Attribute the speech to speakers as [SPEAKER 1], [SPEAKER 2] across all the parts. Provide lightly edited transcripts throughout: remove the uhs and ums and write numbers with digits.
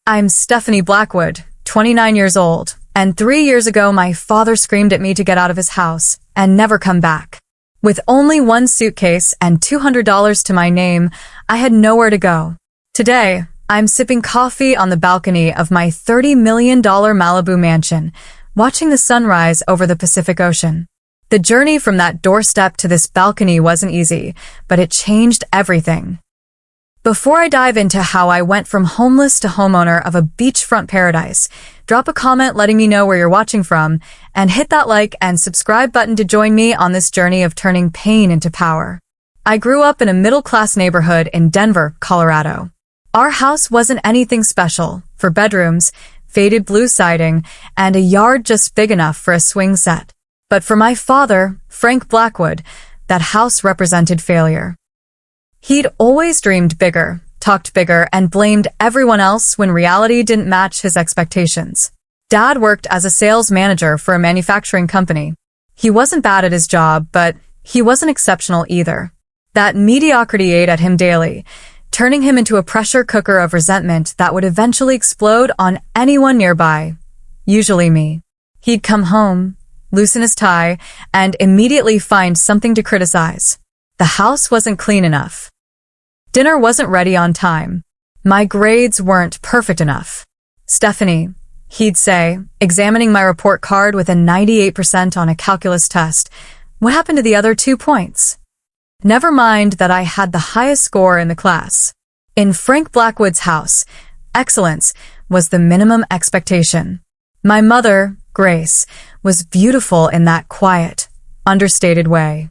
[SPEAKER 1] I'm Stephanie Blackwood, 29 years old, and 3 years ago my father screamed at me to get out of his house and never come back. With only one suitcase and $200 to my name, I had nowhere to go. Today, I'm sipping coffee on the balcony of my $30 million Malibu mansion, watching the sunrise over the Pacific Ocean. The journey from that doorstep to this balcony wasn't easy, but it changed everything. Before I dive into how I went from homeless to homeowner of a beachfront paradise, drop a comment letting me know where you're watching from, and hit that like and subscribe button to join me on this journey of turning pain into power. I grew up in a middle-class neighborhood in Denver, Colorado. Our house wasn't anything special, for bedrooms, faded blue siding, and a yard just big enough for a swing set. But for my father, Frank Blackwood, that house represented failure. He'd always dreamed bigger, talked bigger, and blamed everyone else when reality didn't match his expectations. Dad worked as a sales manager for a manufacturing company. He wasn't bad at his job, but he wasn't exceptional either. That mediocrity ate at him daily, turning him into a pressure cooker of resentment that would eventually explode on anyone nearby, usually me. He'd come home, loosen his tie, and immediately find something to criticize. The house wasn't clean enough. Dinner wasn't ready on time. My grades weren't perfect enough. Stephanie, he'd say, examining my report card with a 98% on a calculus test, what happened to the other 2 points? Never mind that I had the highest score in the class. In Frank Blackwood's house, excellence was the minimum expectation. My mother, Grace, was beautiful in that quiet, understated way.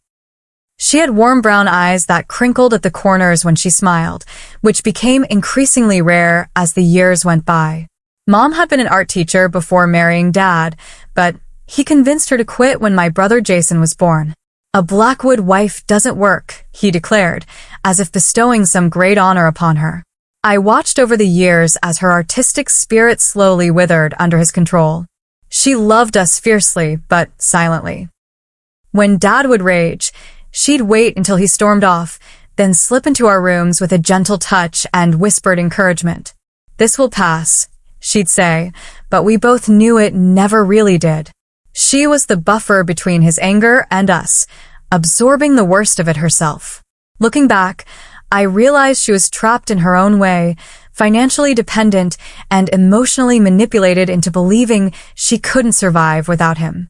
[SPEAKER 1] She had warm brown eyes that crinkled at the corners when she smiled, which became increasingly rare as the years went by. Mom had been an art teacher before marrying Dad, but he convinced her to quit when my brother Jason was born. A Blackwood wife doesn't work, he declared, as if bestowing some great honor upon her. I watched over the years as her artistic spirit slowly withered under his control. She loved us fiercely, but silently. When Dad would rage, she'd wait until he stormed off, then slip into our rooms with a gentle touch and whispered encouragement. "This will pass," she'd say, but we both knew it never really did. She was the buffer between his anger and us, absorbing the worst of it herself. Looking back, I realized she was trapped in her own way, financially dependent and emotionally manipulated into believing she couldn't survive without him.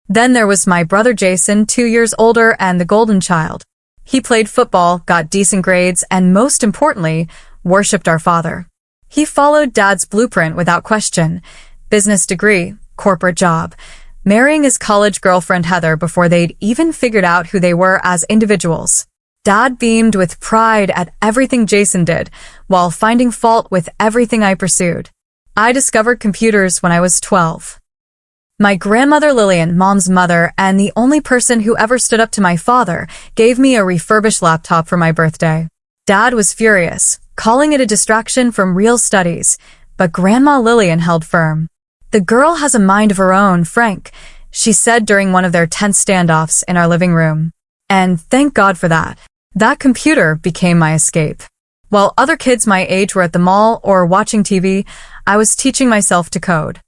[SPEAKER 1] Then there was my brother Jason, 2 years older and the golden child. He played football, got decent grades, and most importantly, worshipped our father. He followed Dad's blueprint without question. Business degree, corporate job, marrying his college girlfriend Heather before they'd even figured out who they were as individuals. Dad beamed with pride at everything Jason did, while finding fault with everything I pursued. I discovered computers when I was 12. My grandmother Lillian, Mom's mother, and the only person who ever stood up to my father, gave me a refurbished laptop for my birthday. Dad was furious, calling it a distraction from real studies, but Grandma Lillian held firm. "The girl has a mind of her own, Frank," she said during one of their tense standoffs in our living room. And thank God for that. That computer became my escape. While other kids my age were at the mall or watching TV, I was teaching myself to code.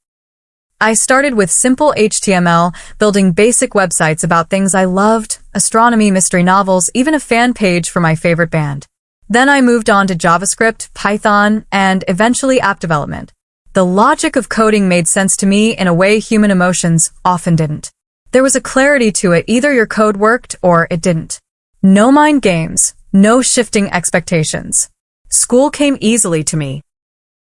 [SPEAKER 1] I started with simple HTML, building basic websites about things I loved, astronomy, mystery novels, even a fan page for my favorite band. Then I moved on to JavaScript, Python, and eventually app development. The logic of coding made sense to me in a way human emotions often didn't. There was a clarity to it, either your code worked or it didn't. No mind games, no shifting expectations. School came easily to me.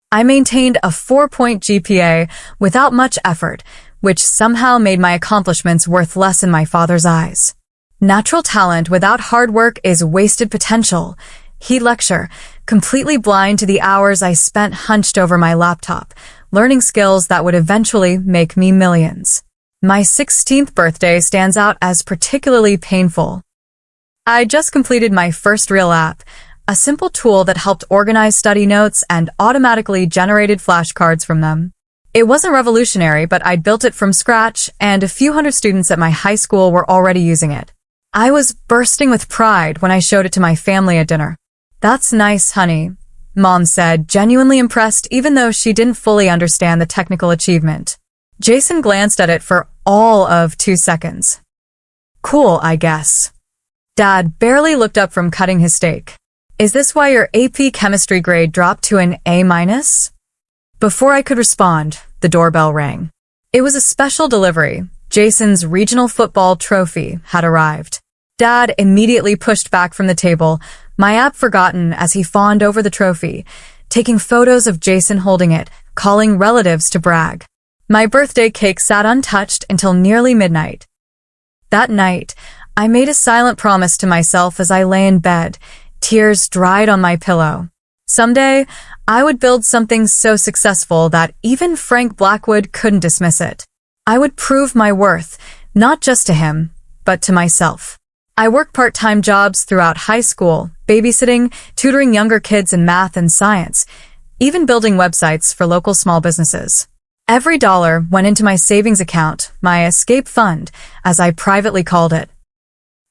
[SPEAKER 1] I maintained a 4-point GPA without much effort, which somehow made my accomplishments worth less in my father's eyes. Natural talent without hard work is wasted potential, he'd lecture, completely blind to the hours I spent hunched over my laptop, learning skills that would eventually make me millions. My 16th birthday stands out as particularly painful. I just completed my first real app, a simple tool that helped organize study notes and automatically generated flashcards from them. It wasn't revolutionary, but I'd built it from scratch, and a few hundred students at my high school were already using it. I was bursting with pride when I showed it to my family at dinner. "That's nice, honey," Mom said, genuinely impressed even though she didn't fully understand the technical achievement. Jason glanced at it for all of 2 seconds. Cool, I guess. Dad barely looked up from cutting his steak. Is this why your AP chemistry grade dropped to an A-? Before I could respond, the doorbell rang. It was a special delivery. Jason's regional football trophy had arrived. Dad immediately pushed back from the table, my app forgotten as he fawned over the trophy, taking photos of Jason holding it, calling relatives to brag. My birthday cake sat untouched until nearly midnight. That night, I made a silent promise to myself as I lay in bed, tears dried on my pillow. Someday, I would build something so successful that even Frank Blackwood couldn't dismiss it. I would prove my worth, not just to him, but to myself. I worked part-time jobs throughout high school, babysitting, tutoring younger kids in math and science, even building websites for local small businesses. Every dollar went into my savings account, my escape fund, as I privately called it.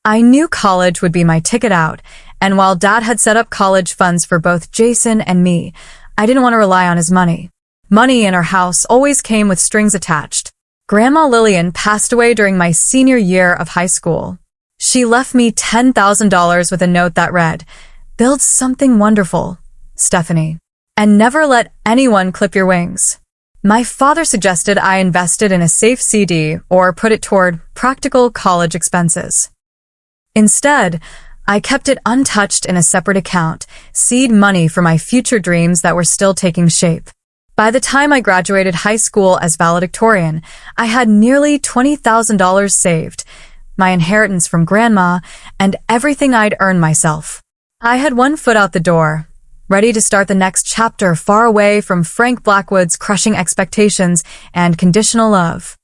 [SPEAKER 1] I knew college would be my ticket out, and while Dad had set up college funds for both Jason and me, I didn't want to rely on his money. Money in our house always came with strings attached. Grandma Lillian passed away during my senior year of high school. She left me $10,000 with a note that read, "Build something wonderful, Stephanie, and never let anyone clip your wings." My father suggested I invested in a safe CD or put it toward practical college expenses. Instead, I kept it untouched in a separate account, seed money for my future dreams that were still taking shape. By the time I graduated high school as valedictorian, I had nearly $20,000 saved, my inheritance from Grandma, and everything I'd earned myself. I had one foot out the door, ready to start the next chapter far away from Frank Blackwood's crushing expectations and conditional love.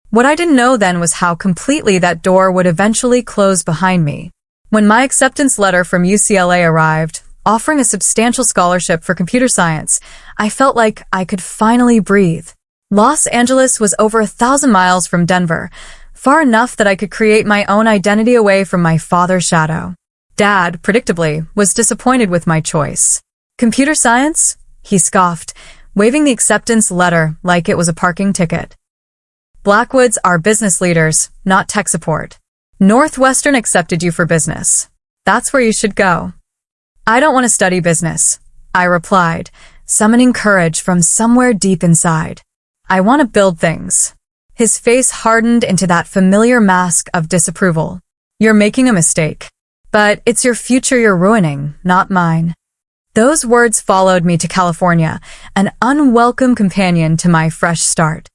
[SPEAKER 1] What I didn't know then was how completely that door would eventually close behind me. When my acceptance letter from UCLA arrived, offering a substantial scholarship for computer science, I felt like I could finally breathe. Los Angeles was over 1,000 miles from Denver, far enough that I could create my own identity away from my father's shadow. Dad, predictably, was disappointed with my choice. Computer science? He scoffed, waving the acceptance letter like it was a parking ticket. Blackwoods are business leaders, not tech support. Northwestern accepted you for business. That's where you should go. I don't want to study business, I replied, summoning courage from somewhere deep inside. I want to build things. His face hardened into that familiar mask of disapproval. You're making a mistake. But it's your future you're ruining, not mine. Those words followed me to California, an unwelcome companion to my fresh start.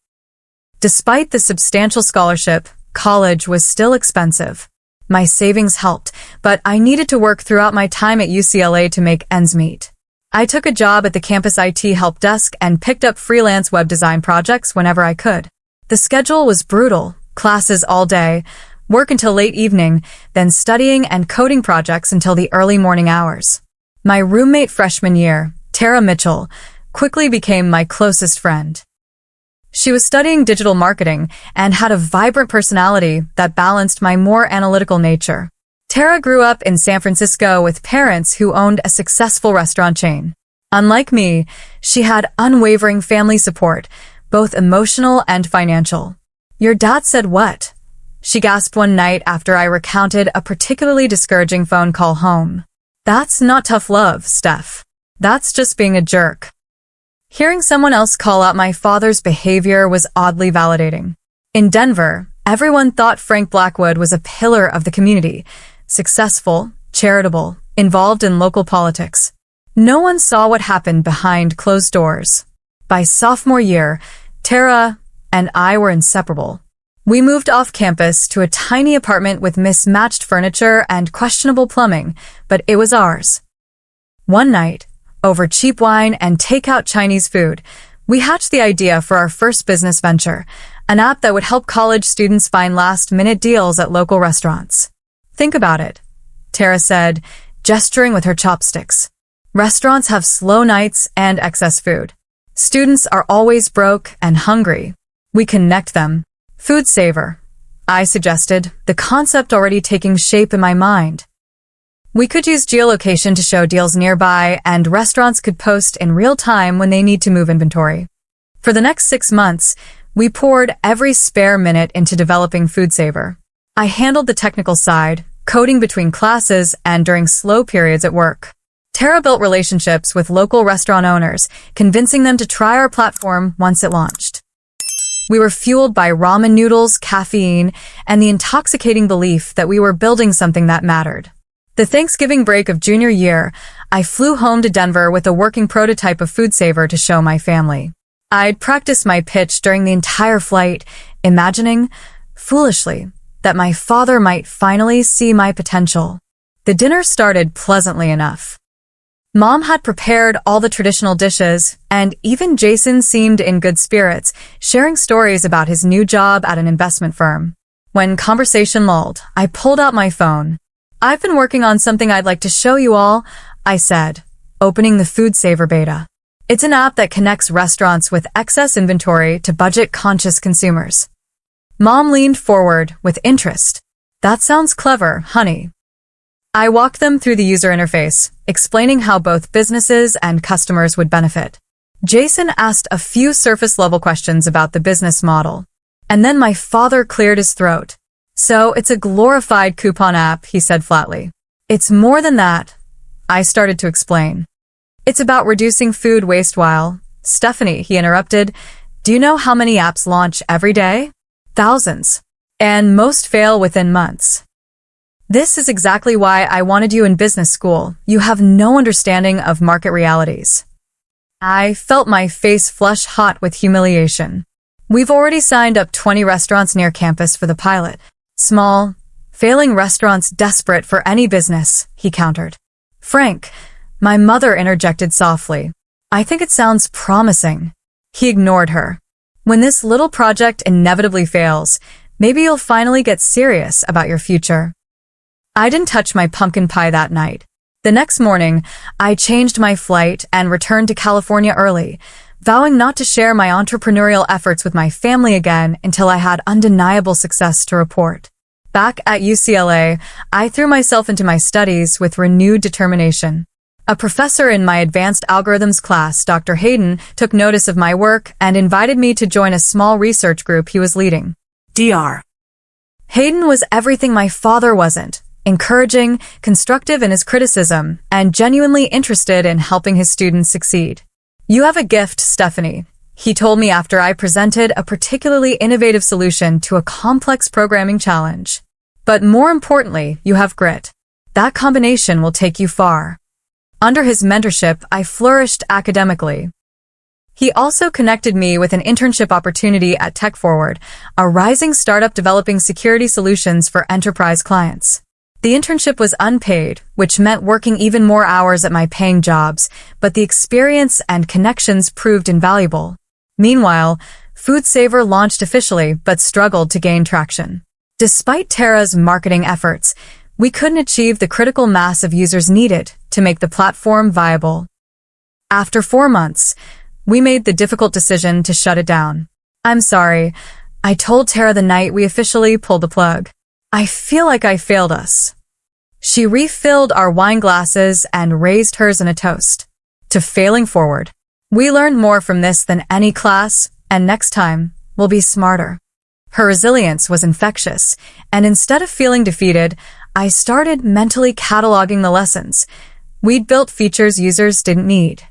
[SPEAKER 1] Despite the substantial scholarship, college was still expensive. My savings helped, but I needed to work throughout my time at UCLA to make ends meet. I took a job at the campus IT help desk and picked up freelance web design projects whenever I could. The schedule was brutal, classes all day, work until late evening, then studying and coding projects until the early morning hours. My roommate freshman year, Tara Mitchell, quickly became my closest friend. She was studying digital marketing and had a vibrant personality that balanced my more analytical nature. Tara grew up in San Francisco with parents who owned a successful restaurant chain. Unlike me, she had unwavering family support, both emotional and financial. Your dad said what? She gasped one night after I recounted a particularly discouraging phone call home. That's not tough love, Steph. That's just being a jerk. Hearing someone else call out my father's behavior was oddly validating. In Denver, everyone thought Frank Blackwood was a pillar of the community, successful, charitable, involved in local politics. No one saw what happened behind closed doors. By sophomore year, Tara and I were inseparable. We moved off campus to a tiny apartment with mismatched furniture and questionable plumbing, but it was ours. One night, over cheap wine and takeout Chinese food, we hatched the idea for our first business venture, an app that would help college students find last-minute deals at local restaurants. Think about it, Tara said, gesturing with her chopsticks. Restaurants have slow nights and excess food. Students are always broke and hungry. We connect them. Food saver, I suggested, the concept already taking shape in my mind. We could use geolocation to show deals nearby, and restaurants could post in real time when they need to move inventory. For the next 6 months, we poured every spare minute into developing FoodSaver. I handled the technical side, coding between classes and during slow periods at work. Tara built relationships with local restaurant owners, convincing them to try our platform once it launched. We were fueled by ramen noodles, caffeine, and the intoxicating belief that we were building something that mattered. The Thanksgiving break of junior year, I flew home to Denver with a working prototype of FoodSaver to show my family. I'd practiced my pitch during the entire flight, imagining, foolishly, that my father might finally see my potential. The dinner started pleasantly enough. Mom had prepared all the traditional dishes, and even Jason seemed in good spirits, sharing stories about his new job at an investment firm. When conversation lulled, I pulled out my phone. "I've been working on something I'd like to show you all," I said, opening the FoodSaver beta. It's an app that connects restaurants with excess inventory to budget-conscious consumers. Mom leaned forward with interest. "That sounds clever, honey." I walked them through the user interface, explaining how both businesses and customers would benefit. Jason asked a few surface-level questions about the business model. And then my father cleared his throat. "So it's a glorified coupon app," he said flatly. "It's more than that," I started to explain. "It's about reducing food waste while—" "Stephanie," he interrupted, "do you know how many apps launch every day? Thousands. And most fail within months. This is exactly why I wanted you in business school. You have no understanding of market realities." I felt my face flush hot with humiliation. "We've already signed up 20 restaurants near campus for the pilot. Small, failing restaurants desperate for any business," he countered. "Frank," my mother interjected softly, "I think it sounds promising." He ignored her. "When this little project inevitably fails, maybe you'll finally get serious about your future." I didn't touch my pumpkin pie that night. The next morning, I changed my flight and returned to California early, vowing not to share my entrepreneurial efforts with my family again until I had undeniable success to report. Back at UCLA, I threw myself into my studies with renewed determination. A professor in my advanced algorithms class, Dr. Hayden, took notice of my work and invited me to join a small research group he was leading. Dr. Hayden was everything my father wasn't: encouraging, constructive in his criticism, and genuinely interested in helping his students succeed. "You have a gift, Stephanie," he told me after I presented a particularly innovative solution to a complex programming challenge. "But more importantly, you have grit. That combination will take you far." Under his mentorship, I flourished academically. He also connected me with an internship opportunity at TechForward, a rising startup developing security solutions for enterprise clients. The internship was unpaid, which meant working even more hours at my paying jobs, but the experience and connections proved invaluable. Meanwhile, FoodSaver launched officially but struggled to gain traction. Despite Tara's marketing efforts, we couldn't achieve the critical mass of users needed to make the platform viable. After 4 months, we made the difficult decision to shut it down. "I'm sorry," I told Tara the night we officially pulled the plug. "I feel like I failed us." She refilled our wine glasses and raised hers in a toast to failing forward. "We learned more from this than any class, and next time, we'll be smarter." Her resilience was infectious, and instead of feeling defeated, I started mentally cataloging the lessons. We'd built features users didn't need.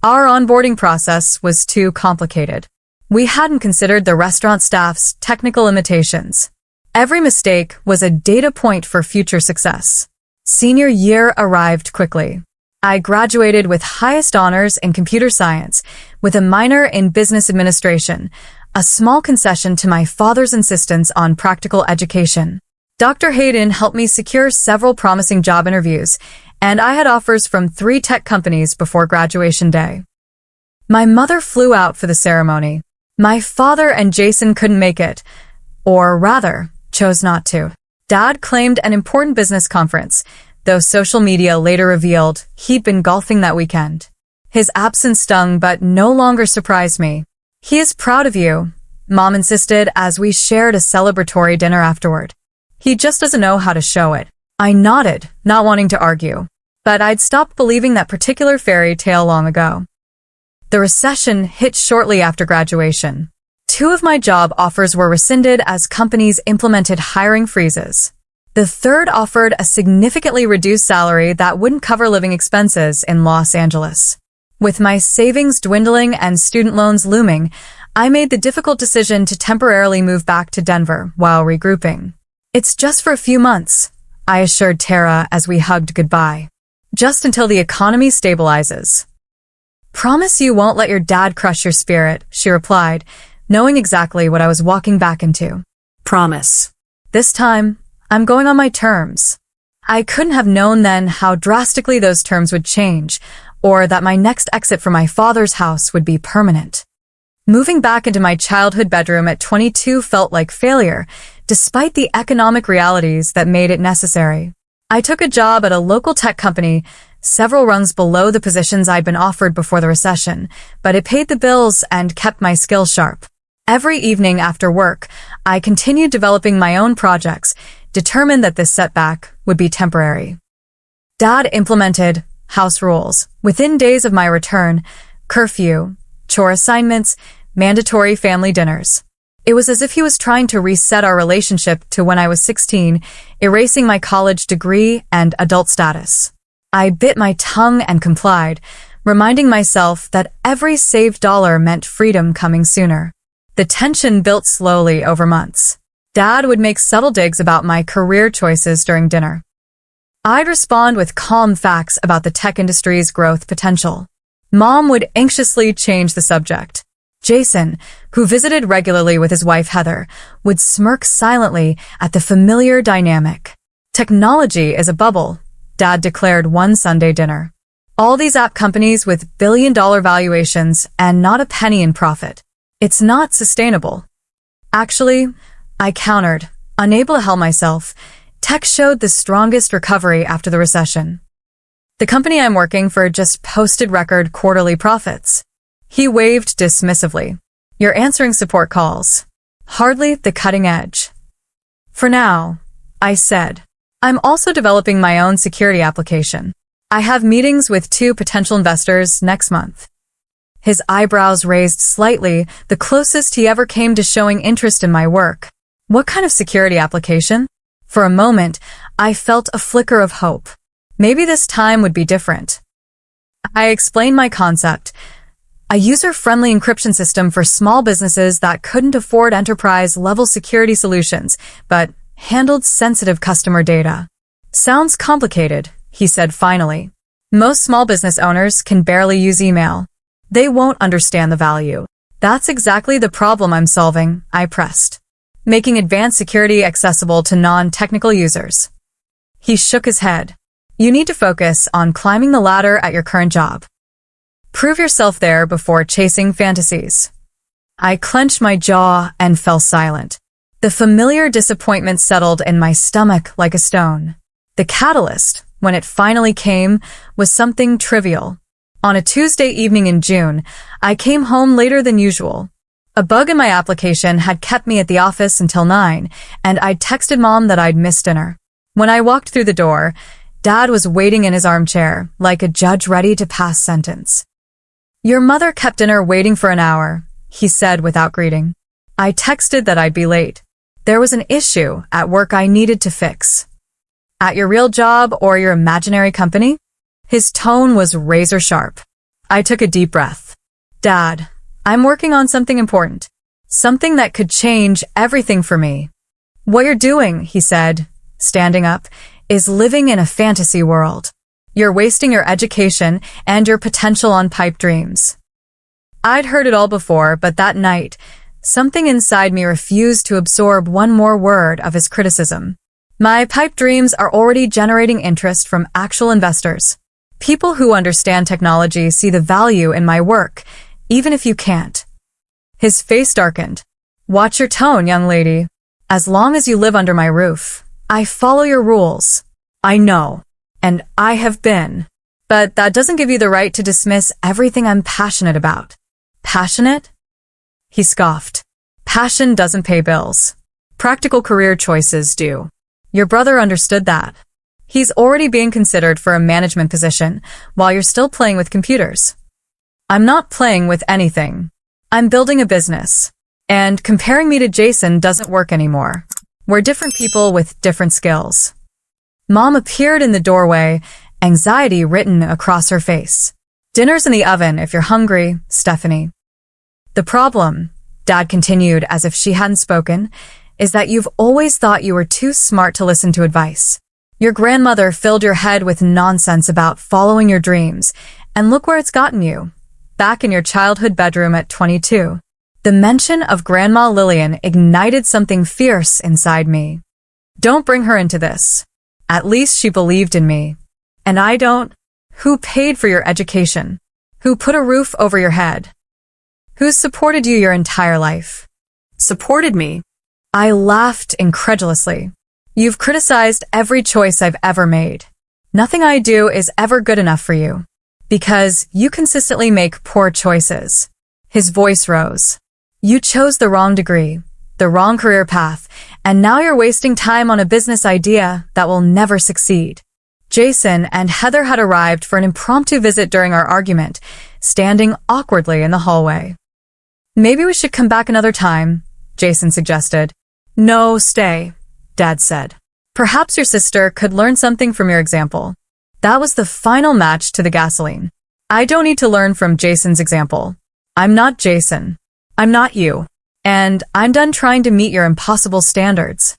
[SPEAKER 1] Our onboarding process was too complicated. We hadn't considered the restaurant staff's technical limitations. Every mistake was a data point for future success. Senior year arrived quickly. I graduated with highest honors in computer science, with a minor in business administration, a small concession to my father's insistence on practical education. Dr. Hayden helped me secure several promising job interviews, and I had offers from 3 tech companies before graduation day. My mother flew out for the ceremony. My father and Jason couldn't make it, or rather, chose not to. Dad claimed an important business conference, though social media later revealed he'd been golfing that weekend. His absence stung but no longer surprised me. "He is proud of you," Mom insisted as we shared a celebratory dinner afterward. "He just doesn't know how to show it." I nodded, not wanting to argue. But I'd stopped believing that particular fairy tale long ago. The recession hit shortly after graduation. 2 of my job offers were rescinded as companies implemented hiring freezes. The third offered a significantly reduced salary that wouldn't cover living expenses in Los Angeles. With my savings dwindling and student loans looming, I made the difficult decision to temporarily move back to Denver while regrouping. "It's just for a few months," I assured Tara as we hugged goodbye. "Just until the economy stabilizes." "Promise you won't let your dad crush your spirit," she replied, knowing exactly what I was walking back into. "Promise. This time, I'm going on my terms." I couldn't have known then how drastically those terms would change, or that my next exit from my father's house would be permanent. Moving back into my childhood bedroom at 22 felt like failure, despite the economic realities that made it necessary. I took a job at a local tech company, several rungs below the positions I'd been offered before the recession, but it paid the bills and kept my skills sharp. Every evening after work, I continued developing my own projects, determined that this setback would be temporary. Dad implemented house rules. Within days of my return, curfew, chore assignments, mandatory family dinners. It was as if he was trying to reset our relationship to when I was 16, erasing my college degree and adult status. I bit my tongue and complied, reminding myself that every saved dollar meant freedom coming sooner. The tension built slowly over months. Dad would make subtle digs about my career choices during dinner. I'd respond with calm facts about the tech industry's growth potential. Mom would anxiously change the subject. Jason, who visited regularly with his wife Heather, would smirk silently at the familiar dynamic. "Technology is a bubble," Dad declared one Sunday dinner. "All these app companies with billion-dollar valuations and not a penny in profit. It's not sustainable." "Actually," I countered, unable to help myself, "tech showed the strongest recovery after the recession. The company I'm working for just posted record quarterly profits." He waved dismissively. "You're answering support calls. Hardly the cutting edge." "For now," I said. "I'm also developing my own security application. I have meetings with 2 potential investors next month." His eyebrows raised slightly, the closest he ever came to showing interest in my work. "What kind of security application?" For a moment, I felt a flicker of hope. Maybe this time would be different. I explained my concept. A user-friendly encryption system for small businesses that couldn't afford enterprise-level security solutions, but handled sensitive customer data. "Sounds complicated," he said finally. "Most small business owners can barely use email. They won't understand the value." "That's exactly the problem I'm solving," I pressed. "Making advanced security accessible to non-technical users." He shook his head. "You need to focus on climbing the ladder at your current job. Prove yourself there before chasing fantasies." I clenched my jaw and fell silent. The familiar disappointment settled in my stomach like a stone. The catalyst, when it finally came, was something trivial. On a Tuesday evening in June, I came home later than usual. A bug in my application had kept me at the office until 9, and I'd texted Mom that I'd missed dinner. When I walked through the door, Dad was waiting in his armchair, like a judge ready to pass sentence. "Your mother kept dinner waiting for an hour," he said without greeting. I texted that I'd be late. There was an issue at work I needed to fix. "At your real job or your imaginary company?" His tone was razor sharp. I took a deep breath. "Dad, I'm working on something important. Something that could change everything for me." "What you're doing," he said, standing up, "is living in a fantasy world. You're wasting your education and your potential on pipe dreams." I'd heard it all before, but that night, something inside me refused to absorb one more word of his criticism. My pipe dreams are already generating interest from actual investors. People who understand technology see the value in my work, even if you can't. His face darkened. "Watch your tone, young lady. As long as you live under my roof, I follow your rules." "I know. And I have been. But that doesn't give you the right to dismiss everything I'm passionate about." "Passionate?" He scoffed. "Passion doesn't pay bills. Practical career choices do. Your brother understood that." He's already being considered for a management position while you're still playing with computers. I'm not playing with anything. I'm building a business. And comparing me to Jason doesn't work anymore. We're different people with different skills. Mom appeared in the doorway, anxiety written across her face. Dinner's in the oven if you're hungry, Stephanie. The problem, Dad continued as if she hadn't spoken, is that you've always thought you were too smart to listen to advice. Your grandmother filled your head with nonsense about following your dreams, and look where it's gotten you. Back in your childhood bedroom at 22. The mention of Grandma Lillian ignited something fierce inside me. Don't bring her into this. At least she believed in me. And I don't. Who paid for your education? Who put a roof over your head? Who's supported you your entire life? Supported me? I laughed incredulously. You've criticized every choice I've ever made. Nothing I do is ever good enough for you. Because you consistently make poor choices. His voice rose. You chose the wrong degree, the wrong career path, and now you're wasting time on a business idea that will never succeed. Jason and Heather had arrived for an impromptu visit during our argument, standing awkwardly in the hallway. Maybe we should come back another time, Jason suggested. No, stay, Dad said. Perhaps your sister could learn something from your example. That was the final match to the gasoline. I don't need to learn from Jason's example. I'm not Jason. I'm not you. And I'm done trying to meet your impossible standards.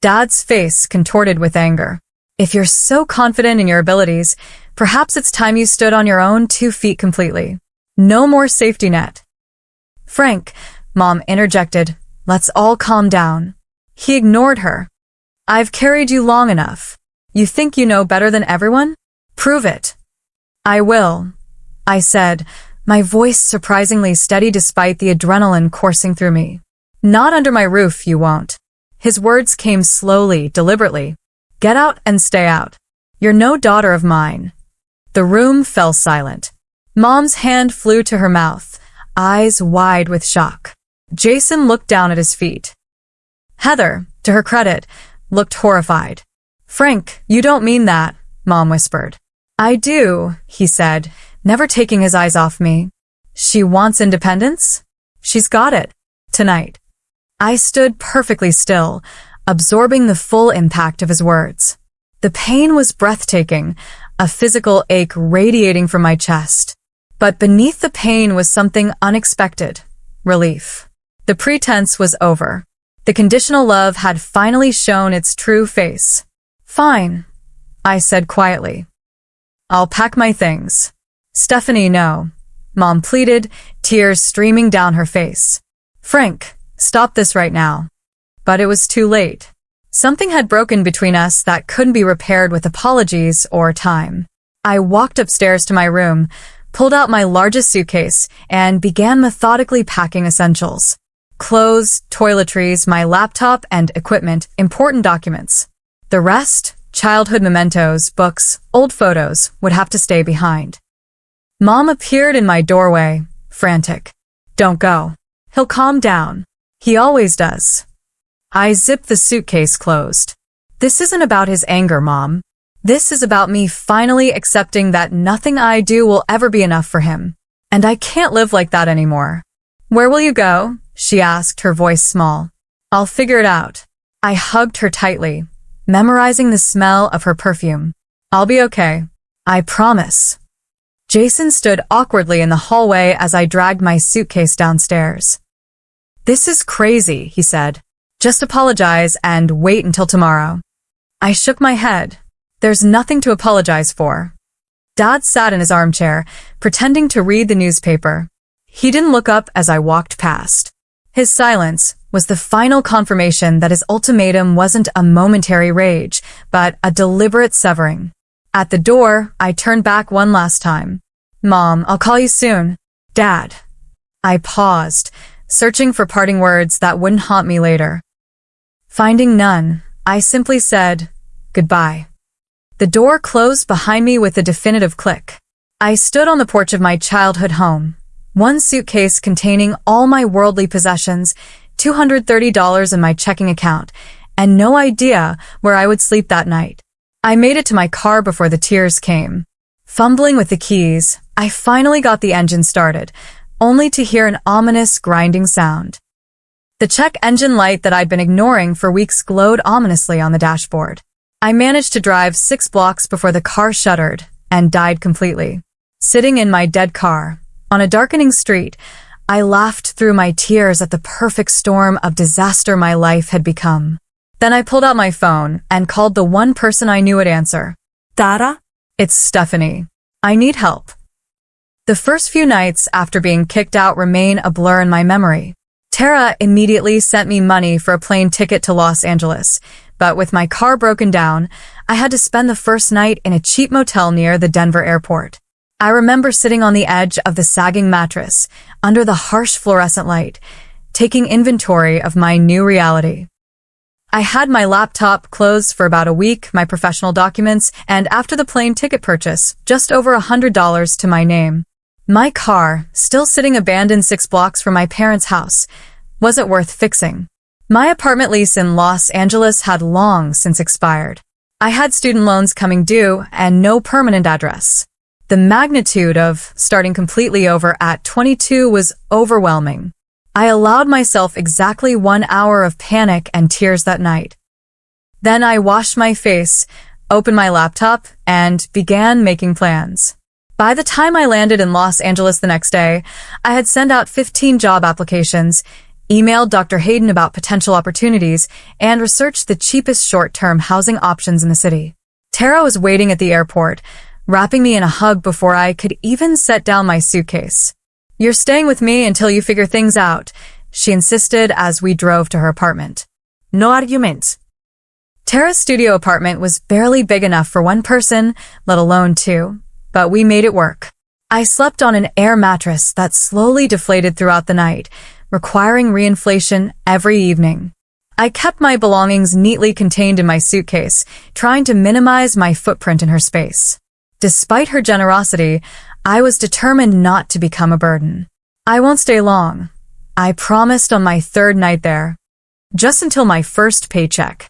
[SPEAKER 1] Dad's face contorted with anger. If you're so confident in your abilities, perhaps it's time you stood on your own 2 feet completely. No more safety net. Frank, Mom interjected, let's all calm down. He ignored her. I've carried you long enough. You think you know better than everyone? Prove it. I will, I said, my voice surprisingly steady despite the adrenaline coursing through me. Not under my roof, you won't. His words came slowly, deliberately. Get out and stay out. You're no daughter of mine. The room fell silent. Mom's hand flew to her mouth, eyes wide with shock. Jason looked down at his feet. Heather, to her credit, looked horrified. Frank, you don't mean that, Mom whispered. I do, he said, never taking his eyes off me. She wants independence? She's got it. Tonight. I stood perfectly still, absorbing the full impact of his words. The pain was breathtaking, a physical ache radiating from my chest. But beneath the pain was something unexpected. Relief. The pretense was over. The conditional love had finally shown its true face. Fine, I said quietly. I'll pack my things. Stephanie, no. Mom pleaded, tears streaming down her face. Frank, stop this right now. But it was too late. Something had broken between us that couldn't be repaired with apologies or time. I walked upstairs to my room, pulled out my largest suitcase, and began methodically packing essentials. Clothes, toiletries, my laptop and equipment, important documents. The rest, childhood mementos, books, old photos, would have to stay behind. Mom appeared in my doorway, frantic. Don't go. He'll calm down. He always does. I zipped the suitcase closed. This isn't about his anger, Mom. This is about me finally accepting that nothing I do will ever be enough for him. And I can't live like that anymore. Where will you go? She asked, her voice small. I'll figure it out. I hugged her tightly, memorizing the smell of her perfume. I'll be okay. I promise. Jason stood awkwardly in the hallway as I dragged my suitcase downstairs. This is crazy, he said. Just apologize and wait until tomorrow. I shook my head. There's nothing to apologize for. Dad sat in his armchair, pretending to read the newspaper. He didn't look up as I walked past. His silence was the final confirmation that his ultimatum wasn't a momentary rage, but a deliberate severing. At the door, I turned back one last time. Mom, I'll call you soon. Dad. I paused, searching for parting words that wouldn't haunt me later. Finding none, I simply said, goodbye. The door closed behind me with a definitive click. I stood on the porch of my childhood home, one suitcase containing all my worldly possessions, $230 in my checking account, and no idea where I would sleep that night. I made it to my car before the tears came. Fumbling with the keys, I finally got the engine started, only to hear an ominous grinding sound. The check engine light that I'd been ignoring for weeks glowed ominously on the dashboard. I managed to drive 6 blocks before the car shuddered and died completely. Sitting in my dead car, on a darkening street, I laughed through my tears at the perfect storm of disaster my life had become. Then I pulled out my phone and called the one person I knew would answer. Tara? It's Stephanie. I need help. The first few nights after being kicked out remain a blur in my memory. Tara immediately sent me money for a plane ticket to Los Angeles, but with my car broken down, I had to spend the first night in a cheap motel near the Denver airport. I remember sitting on the edge of the sagging mattress, under the harsh fluorescent light, taking inventory of my new reality. I had my laptop closed for about a week, my professional documents, and after the plane ticket purchase, just over $100 to my name. My car, still sitting abandoned 6 blocks from my parents' house, wasn't worth fixing. My apartment lease in Los Angeles had long since expired. I had student loans coming due and no permanent address. The magnitude of starting completely over at 22 was overwhelming. I allowed myself exactly 1 hour of panic and tears that night. Then I washed my face, opened my laptop, and began making plans. By the time I landed in Los Angeles the next day, I had sent out 15 job applications, emailed Dr. Hayden about potential opportunities, and researched the cheapest short-term housing options in the city. Tara was waiting at the airport, wrapping me in a hug before I could even set down my suitcase. "You're staying with me until you figure things out," she insisted as we drove to her apartment. No argument. Tara's studio apartment was barely big enough for one person, let alone 2, but we made it work. I slept on an air mattress that slowly deflated throughout the night, requiring reinflation every evening. I kept my belongings neatly contained in my suitcase, trying to minimize my footprint in her space. Despite her generosity, I was determined not to become a burden. "I won't stay long," I promised on my 3rd night there. "Just until my first paycheck."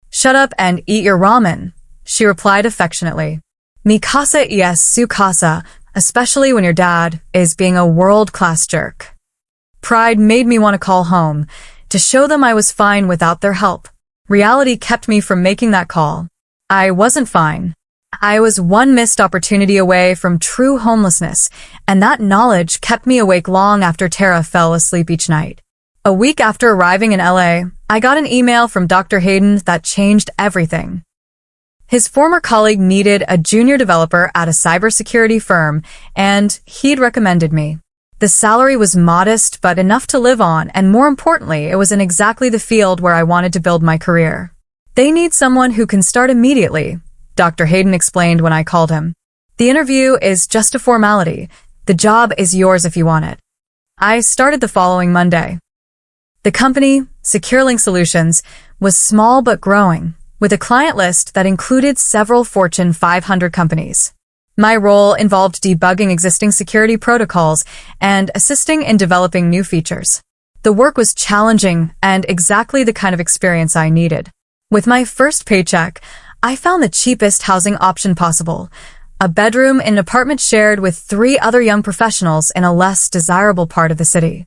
[SPEAKER 1] "Shut up and eat your ramen," she replied affectionately. "Mi casa es su casa," especially when your dad is being a world-class jerk. Pride made me want to call home, to show them I was fine without their help. Reality kept me from making that call. I wasn't fine. I was one missed opportunity away from true homelessness, and that knowledge kept me awake long after Tara fell asleep each night. A week after arriving in LA, I got an email from Dr. Hayden that changed everything. His former colleague needed a junior developer at a cybersecurity firm, and he'd recommended me. The salary was modest but enough to live on, and more importantly, it was in exactly the field where I wanted to build my career. "They need someone who can start immediately," Dr. Hayden explained when I called him. "The interview is just a formality. The job is yours if you want it." I started the following Monday. The company, SecureLink Solutions, was small but growing, with a client list that included several Fortune 500 companies. My role involved debugging existing security protocols and assisting in developing new features. The work was challenging and exactly the kind of experience I needed. With my first paycheck, I found the cheapest housing option possible, a bedroom in an apartment shared with 3 other young professionals in a less desirable part of the city.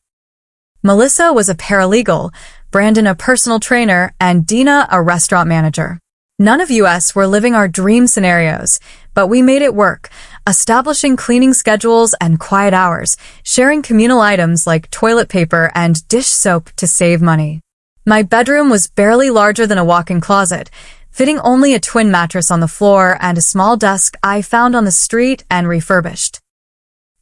[SPEAKER 1] Melissa was a paralegal, Brandon a personal trainer, and Dina a restaurant manager. None of us were living our dream scenarios, but we made it work, establishing cleaning schedules and quiet hours, sharing communal items like toilet paper and dish soap to save money. My bedroom was barely larger than a walk-in closet, fitting only a twin mattress on the floor and a small desk I found on the street and refurbished.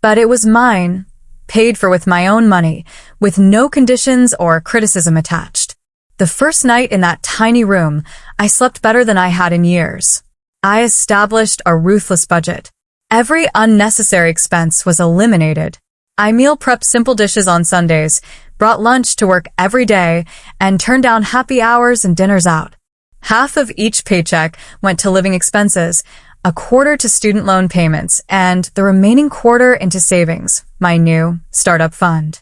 [SPEAKER 1] But it was mine, paid for with my own money, with no conditions or criticism attached. The first night in that tiny room, I slept better than I had in years. I established a ruthless budget. Every unnecessary expense was eliminated. I meal prepped simple dishes on Sundays, brought lunch to work every day, and turned down happy hours and dinners out. Half of each paycheck went to living expenses, a quarter to student loan payments, and the remaining quarter into savings, my new startup fund.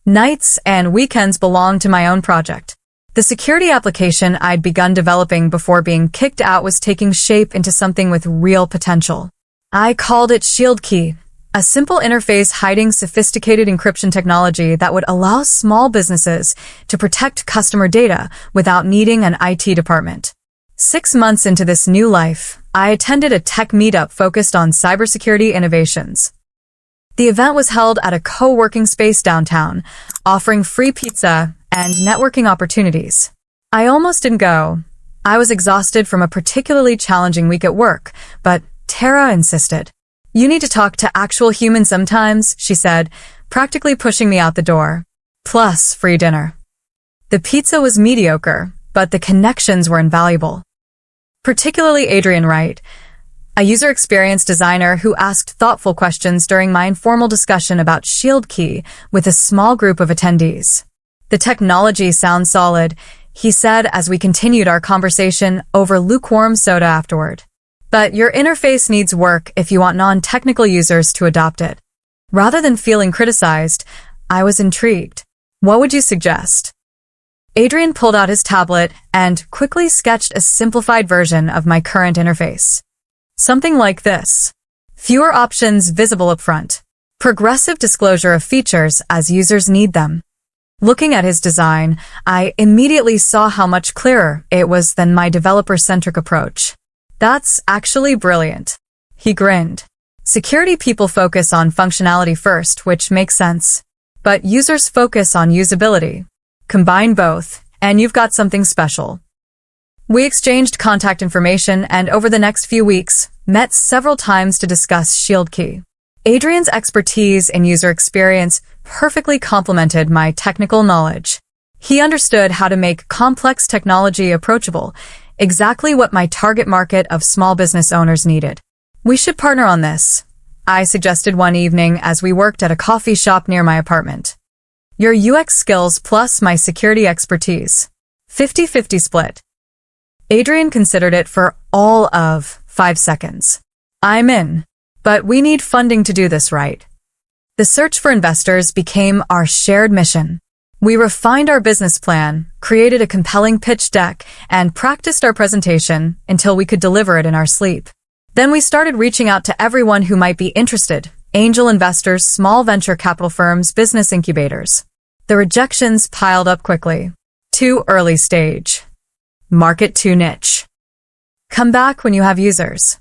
[SPEAKER 1] Nights and weekends belonged to my own project. The security application I'd begun developing before being kicked out was taking shape into something with real potential. I called it Shield Key, a simple interface hiding sophisticated encryption technology that would allow small businesses to protect customer data without needing an IT department. 6 months into this new life, I attended a tech meetup focused on cybersecurity innovations. The event was held at a co-working space downtown, offering free pizza and networking opportunities. I almost didn't go. I was exhausted from a particularly challenging week at work, but Tara insisted. "You need to talk to actual humans sometimes," she said, practically pushing me out the door. Plus free dinner. The pizza was mediocre, but the connections were invaluable. Particularly Adrian Wright, a user experience designer who asked thoughtful questions during my informal discussion about Shield Key with a small group of attendees. "The technology sounds solid," he said as we continued our conversation over lukewarm soda afterward. "But your interface needs work if you want non-technical users to adopt it." Rather than feeling criticized, I was intrigued. "What would you suggest?" Adrian pulled out his tablet and quickly sketched a simplified version of my current interface. Something like this. Fewer options visible up front. Progressive disclosure of features as users need them. Looking at his design, I immediately saw how much clearer it was than my developer-centric approach. "That's actually brilliant." He grinned. "Security people focus on functionality first, which makes sense. But users focus on usability. Combine both, and you've got something special." We exchanged contact information and over the next few weeks, met several times to discuss Shield Key. Adrian's expertise in user experience perfectly complemented my technical knowledge. He understood how to make complex technology approachable, exactly what my target market of small business owners needed. "We should partner on this," I suggested one evening as we worked at a coffee shop near my apartment. "Your UX skills plus my security expertise. 50-50 split." Adrian considered it for all of 5 seconds. "I'm in, but we need funding to do this right." The search for investors became our shared mission. We refined our business plan, created a compelling pitch deck, and practiced our presentation until we could deliver it in our sleep. Then we started reaching out to everyone who might be interested: angel investors, small venture capital firms, business incubators. The rejections piled up quickly. Too early stage. Market too niche. Come back when you have users.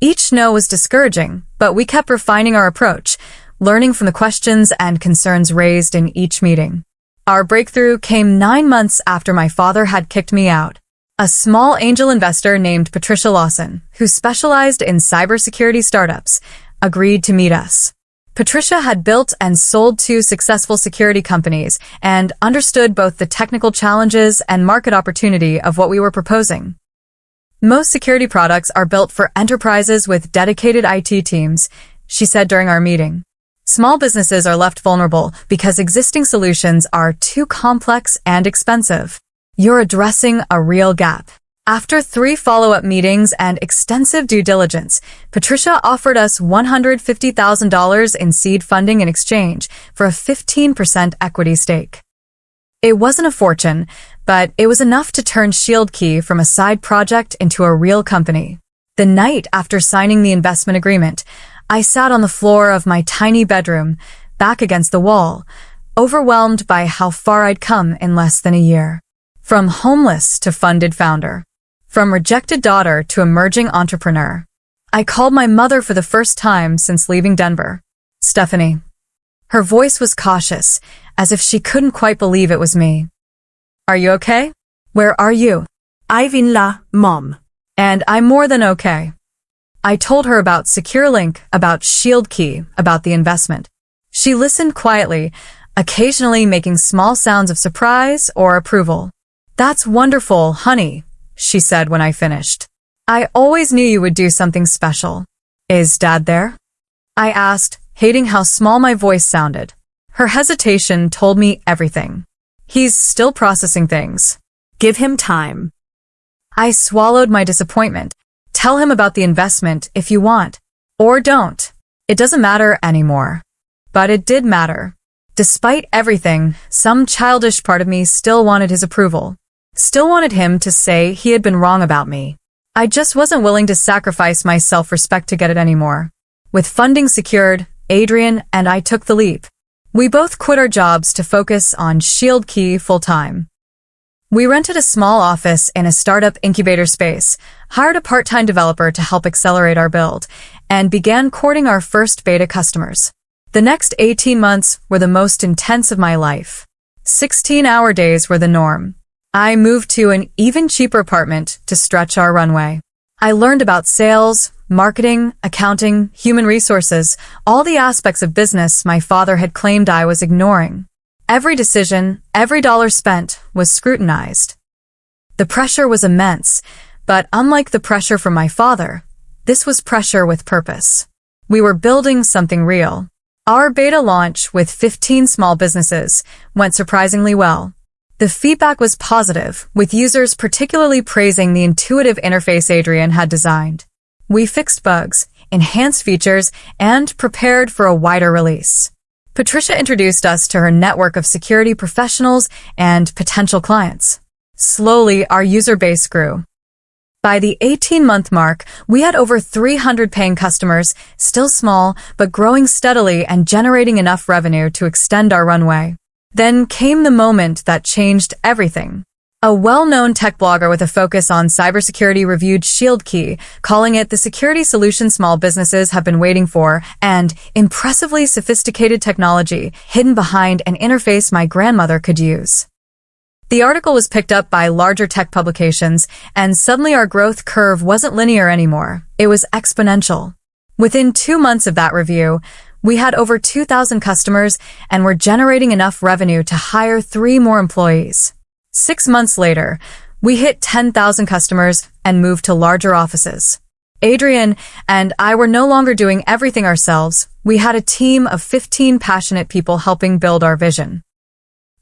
[SPEAKER 1] Each no was discouraging, but we kept refining our approach, learning from the questions and concerns raised in each meeting. Our breakthrough came 9 months after my father had kicked me out. A small angel investor named Patricia Lawson, who specialized in cybersecurity startups, agreed to meet us. Patricia had built and sold 2 successful security companies and understood both the technical challenges and market opportunity of what we were proposing. "Most security products are built for enterprises with dedicated IT teams," she said during our meeting. "Small businesses are left vulnerable because existing solutions are too complex and expensive. You're addressing a real gap." After 3 follow-up meetings and extensive due diligence, Patricia offered us $150,000 in seed funding in exchange for a 15% equity stake. It wasn't a fortune, but it was enough to turn Shield Key from a side project into a real company. The night after signing the investment agreement, I sat on the floor of my tiny bedroom, back against the wall, overwhelmed by how far I'd come in less than a year. From homeless to funded founder. From rejected daughter to emerging entrepreneur. I called my mother for the first time since leaving Denver. "Stephanie." Her voice was cautious, as if she couldn't quite believe it was me. "Are you okay? Where are you?"
[SPEAKER 2] "I've la, Mom."
[SPEAKER 1] "And I'm more than okay." I told her about SecureLink, about Shield Key, about the investment. She listened quietly, occasionally making small sounds of surprise or approval. "That's wonderful, honey," she said when I finished. "I always knew you would do something special." "Is Dad there?" I asked, hating how small my voice sounded. Her hesitation told me everything. "He's still processing things."
[SPEAKER 2] "Give him time."
[SPEAKER 1] I swallowed my disappointment. "Tell him about the investment if you want. Or don't. It doesn't matter anymore." But it did matter. Despite everything, some childish part of me still wanted his approval. Still wanted him to say he had been wrong about me. I just wasn't willing to sacrifice my self-respect to get it anymore. With funding secured, Adrian and I took the leap. We both quit our jobs to focus on Shield Key full-time. We rented a small office in a startup incubator space, hired a part-time developer to help accelerate our build, and began courting our first beta customers. The next 18 months were the most intense of my life. 16-hour days were the norm. I moved to an even cheaper apartment to stretch our runway. I learned about sales, marketing, accounting, human resources, all the aspects of business my father had claimed I was ignoring. Every decision, every dollar spent, was scrutinized. The pressure was immense, but unlike the pressure from my father, this was pressure with purpose. We were building something real. Our beta launch with 15 small businesses went surprisingly well. The feedback was positive, with users particularly praising the intuitive interface Adrian had designed. We fixed bugs, enhanced features, and prepared for a wider release. Patricia introduced us to her network of security professionals and potential clients. Slowly, our user base grew. By the 18-month mark, we had over 300 paying customers, still small, but growing steadily and generating enough revenue to extend our runway. Then came the moment that changed everything. A well-known tech blogger with a focus on cybersecurity reviewed Shield Key, calling it the security solution small businesses have been waiting for and impressively sophisticated technology hidden behind an interface my grandmother could use. The article was picked up by larger tech publications, and suddenly our growth curve wasn't linear anymore. It was exponential. Within 2 months of that review, we had over 2,000 customers and were generating enough revenue to hire 3 more employees. 6 months later, we hit 10,000 customers and moved to larger offices. Adrian and I were no longer doing everything ourselves. We had a team of 15 passionate people helping build our vision.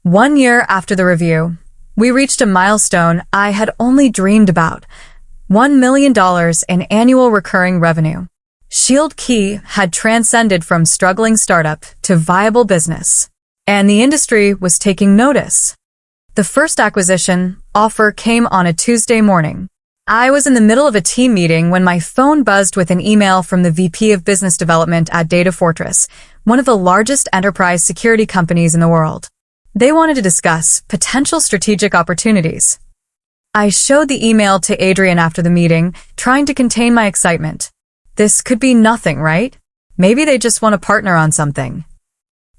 [SPEAKER 1] 1 year after the review, we reached a milestone I had only dreamed about: $1 million in annual recurring revenue. Shield Key had transcended from struggling startup to viable business, and the industry was taking notice. The first acquisition offer came on a Tuesday morning. I was in the middle of a team meeting when my phone buzzed with an email from the VP of Business Development at Data Fortress, one of the largest enterprise security companies in the world. They wanted to discuss potential strategic opportunities. I showed the email to Adrian after the meeting, trying to contain my excitement. This could be nothing, right? Maybe they just want to partner on something.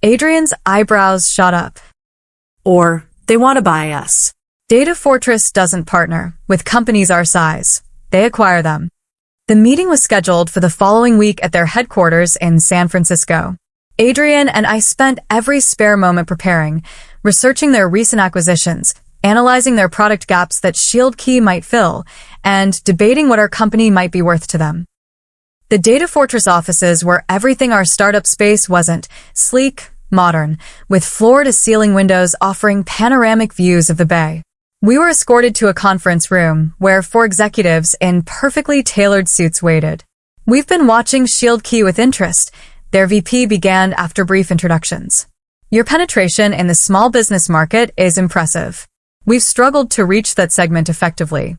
[SPEAKER 1] Adrian's eyebrows shot up.
[SPEAKER 2] Or they want to buy us.
[SPEAKER 1] Data Fortress doesn't partner with companies our size. They acquire them. The meeting was scheduled for the following week at their headquarters in San Francisco. Adrian and I spent every spare moment preparing, researching their recent acquisitions, analyzing their product gaps that Shield Key might fill, and debating what our company might be worth to them. The Data Fortress offices were everything our startup space wasn't: sleek, modern, with floor-to-ceiling windows offering panoramic views of the bay. We were escorted to a conference room where 4 executives in perfectly tailored suits waited. "We've been watching Shield Key with interest," their VP began after brief introductions. "Your penetration in the small business market is impressive. We've struggled to reach that segment effectively."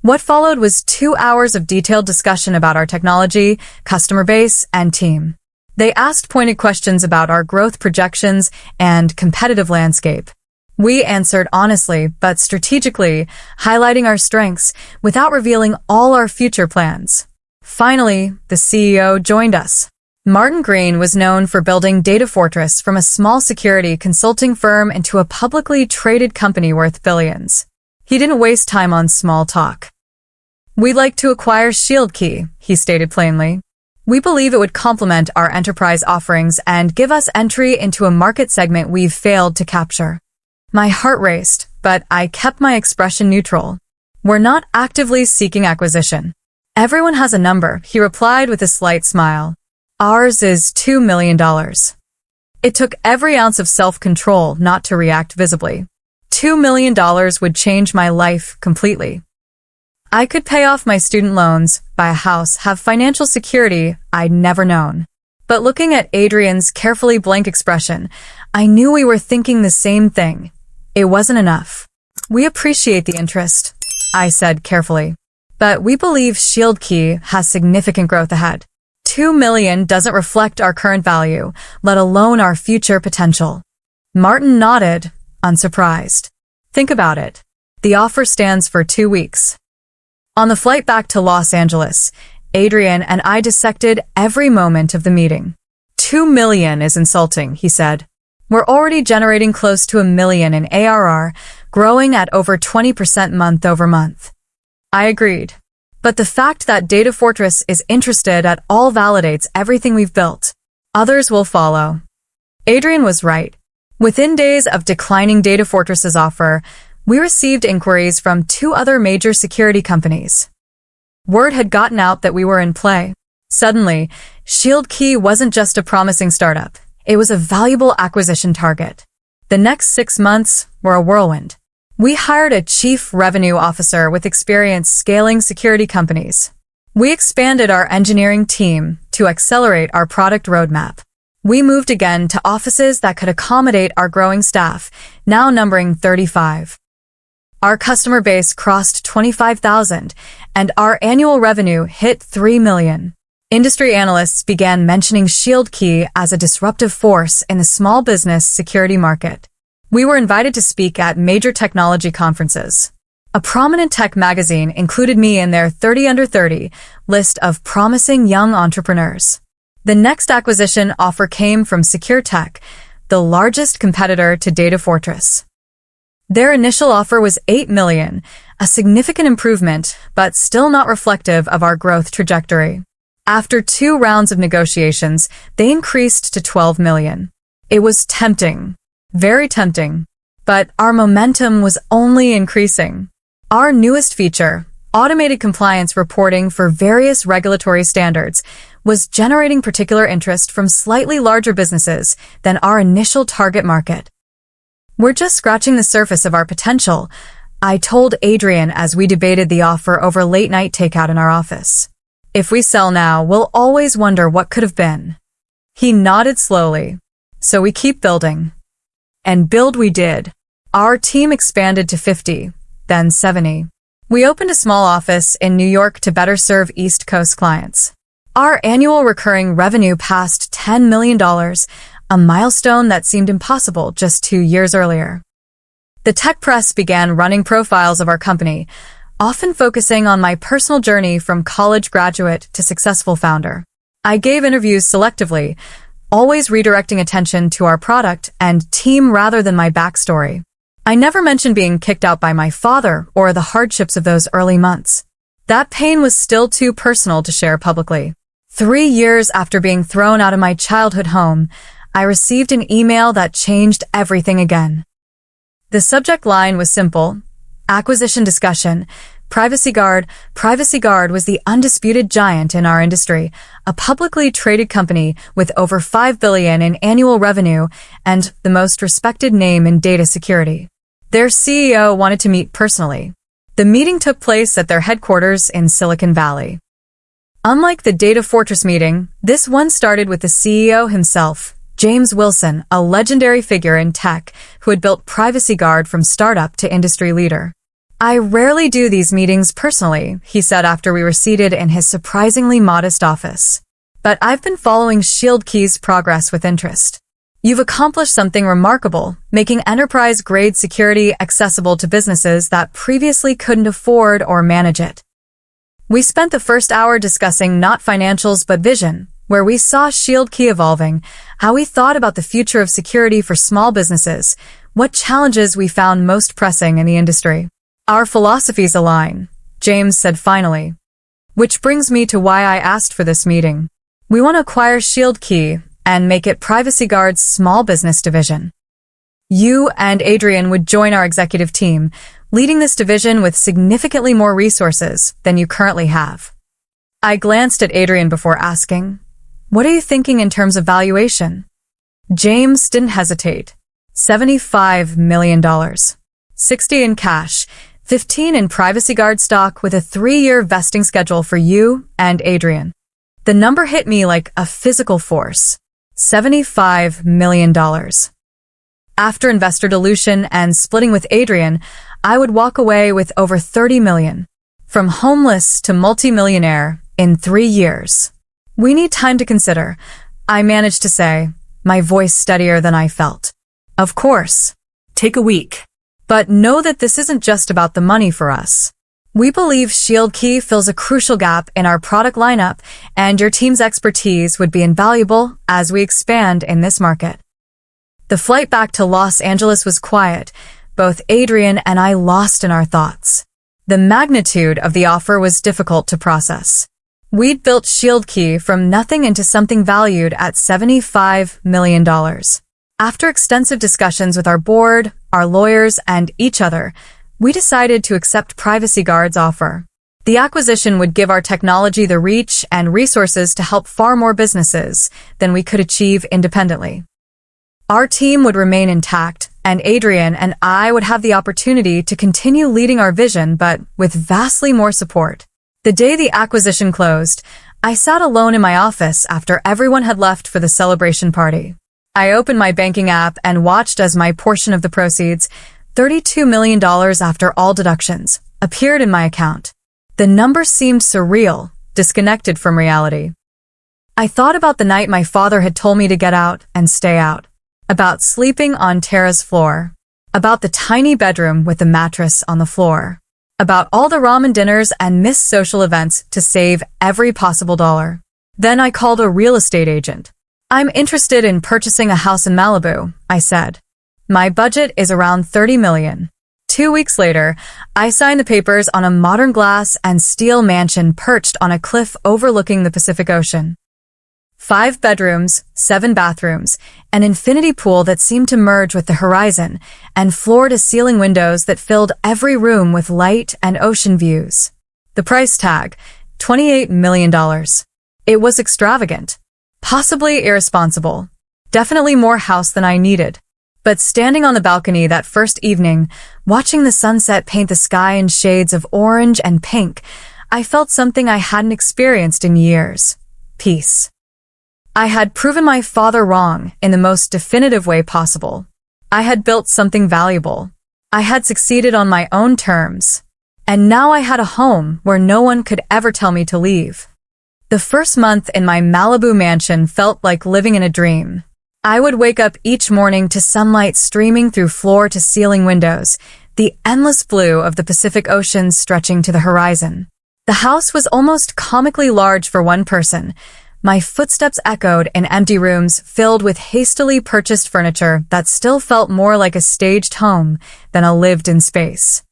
[SPEAKER 1] What followed was 2 hours of detailed discussion about our technology, customer base, and team. They asked pointed questions about our growth projections and competitive landscape. We answered honestly but strategically, highlighting our strengths without revealing all our future plans. Finally, the CEO joined us. Martin Green was known for building Data Fortress from a small security consulting firm into a publicly traded company worth billions. He didn't waste time on small talk. "We'd like to acquire Shield Key," he stated plainly. "We believe it would complement our enterprise offerings and give us entry into a market segment we've failed to capture." My heart raced, but I kept my expression neutral. "We're not actively seeking acquisition. Everyone has a number," he replied with a slight smile. "Ours is $2 million. It took every ounce of self-control not to react visibly. $2 million would change my life completely. I could pay off my student loans, buy a house, have financial security I'd never known. But looking at Adrian's carefully blank expression, I knew we were thinking the same thing. It wasn't enough. We appreciate the interest, I said carefully. But we believe Shield Key has significant growth ahead. 2 million doesn't reflect our current value, let alone our future potential. Martin nodded, unsurprised. Think about it. The offer stands for 2 weeks. On the flight back to Los Angeles, Adrian and I dissected every moment of the meeting. 2 million is insulting, he said. We're already generating close to 1 million in ARR, growing at over 20% month over month. I agreed. But the fact that Data Fortress is interested at all validates everything we've built. Others will follow. Adrian was right. Within days of declining Data Fortress's offer, we received inquiries from 2 other major security companies. Word had gotten out that we were in play. Suddenly, Shield Key wasn't just a promising startup. It was a valuable acquisition target. The next 6 months were a whirlwind. We hired a chief revenue officer with experience scaling security companies. We expanded our engineering team to accelerate our product roadmap. We moved again to offices that could accommodate our growing staff, now numbering 35. Our customer base crossed 25,000, and our annual revenue hit 3 million. Industry analysts began mentioning Shield Key as a disruptive force in the small business security market. We were invited to speak at major technology conferences. A prominent tech magazine included me in their 30 under 30 list of promising young entrepreneurs. The next acquisition offer came from Secure Tech, the largest competitor to Data Fortress. Their initial offer was 8 million, a significant improvement, but still not reflective of our growth trajectory. After 2 rounds of negotiations, they increased to 12 million. It was tempting. Very tempting. But our momentum was only increasing. Our newest feature, automated compliance reporting for various regulatory standards, was generating particular interest from slightly larger businesses than our initial target market. We're just scratching the surface of our potential, I told Adrian as we debated the offer over late-night takeout in our office. If we sell now, we'll always wonder what could have been. He nodded slowly. So we keep building. And build we did. Our team expanded to 50, then 70. We opened a small office in New York to better serve East Coast clients. Our annual recurring revenue passed $10 million, a milestone that seemed impossible just 2 years earlier. The tech press began running profiles of our company, often focusing on my personal journey from college graduate to successful founder. I gave interviews selectively, always redirecting attention to our product and team rather than my backstory. I never mentioned being kicked out by my father or the hardships of those early months. That pain was still too personal to share publicly. 3 years after being thrown out of my childhood home, I received an email that changed everything again. The subject line was simple: acquisition discussion. Privacy Guard. Privacy Guard was the undisputed giant in our industry, a publicly traded company with over 5 billion in annual revenue and the most respected name in data security. Their CEO wanted to meet personally. The meeting took place at their headquarters in Silicon Valley. Unlike the Data Fortress meeting, this one started with the CEO himself, James Wilson, a legendary figure in tech who had built Privacy Guard from startup to industry leader. I rarely do these meetings personally, he said after we were seated in his surprisingly modest office. But I've been following Shield Key's progress with interest. You've accomplished something remarkable, making enterprise-grade security accessible to businesses that previously couldn't afford or manage it. We spent the first hour discussing not financials but vision, where we saw Shield Key evolving, how we thought about the future of security for small businesses, what challenges we found most pressing in the industry. Our philosophies align, James said finally. Which brings me to why I asked for this meeting. We want to acquire Shield Key and make it Privacy Guard's small business division. You and Adrian would join our executive team, leading this division with significantly more resources than you currently have. I glanced at Adrian before asking, "What are you thinking in terms of valuation?" James didn't hesitate. $75 million. 60 in cash, 15 in Privacy Guard stock with a 3-year vesting schedule for you and Adrian. The number hit me like a physical force. $75 million. After investor dilution and splitting with Adrian, I would walk away with over 30 million. From homeless to multimillionaire in 3 years. We need time to consider, I managed to say, my voice steadier than I felt. Of course.
[SPEAKER 2] Take a week.
[SPEAKER 1] But know that this isn't just about the money for us. We believe Shield Key fills a crucial gap in our product lineup, and your team's expertise would be invaluable as we expand in this market. The flight back to Los Angeles was quiet. Both Adrian and I lost in our thoughts. The magnitude of the offer was difficult to process. We'd built Shield Key from nothing into something valued at $75 million. After extensive discussions with our board, our lawyers, and each other, we decided to accept Privacy Guard's offer. The acquisition would give our technology the reach and resources to help far more businesses than we could achieve independently. Our team would remain intact, and Adrian and I would have the opportunity to continue leading our vision, but with vastly more support. The day the acquisition closed, I sat alone in my office after everyone had left for the celebration party. I opened my banking app and watched as my portion of the proceeds, $32 million after all deductions, appeared in my account. The number seemed surreal, disconnected from reality. I thought about the night my father had told me to get out and stay out. About sleeping on Tara's floor. About the tiny bedroom with the mattress on the floor. About all the ramen dinners and missed social events to save every possible dollar. Then I called a real estate agent. I'm interested in purchasing a house in Malibu, I said. My budget is around 30 million. 2 weeks later, I signed the papers on a modern glass and steel mansion perched on a cliff overlooking the Pacific Ocean. 5 bedrooms, 7 bathrooms, an infinity pool that seemed to merge with the horizon, and floor-to-ceiling windows that filled every room with light and ocean views. The price tag, $28 million. It was extravagant. Possibly irresponsible. Definitely more house than I needed. But standing on the balcony that first evening, watching the sunset paint the sky in shades of orange and pink, I felt something I hadn't experienced in years. Peace. I had proven my father wrong in the most definitive way possible. I had built something valuable. I had succeeded on my own terms. And now I had a home where no one could ever tell me to leave. The first month in my Malibu mansion felt like living in a dream. I would wake up each morning to sunlight streaming through floor-to-ceiling windows, the endless blue of the Pacific Ocean stretching to the horizon. The house was almost comically large for one person. My footsteps echoed in empty rooms filled with hastily purchased furniture that still felt more like a staged home than a lived-in space.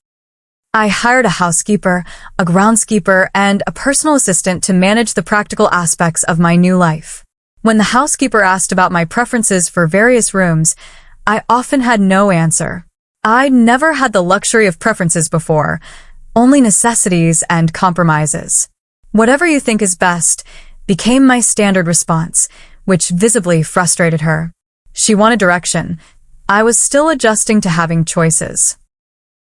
[SPEAKER 1] I hired a housekeeper, a groundskeeper, and a personal assistant to manage the practical aspects of my new life. When the housekeeper asked about my preferences for various rooms, I often had no answer. I'd never had the luxury of preferences before, only necessities and compromises. Whatever you think is best became my standard response, which visibly frustrated her. She wanted direction. I was still adjusting to having choices.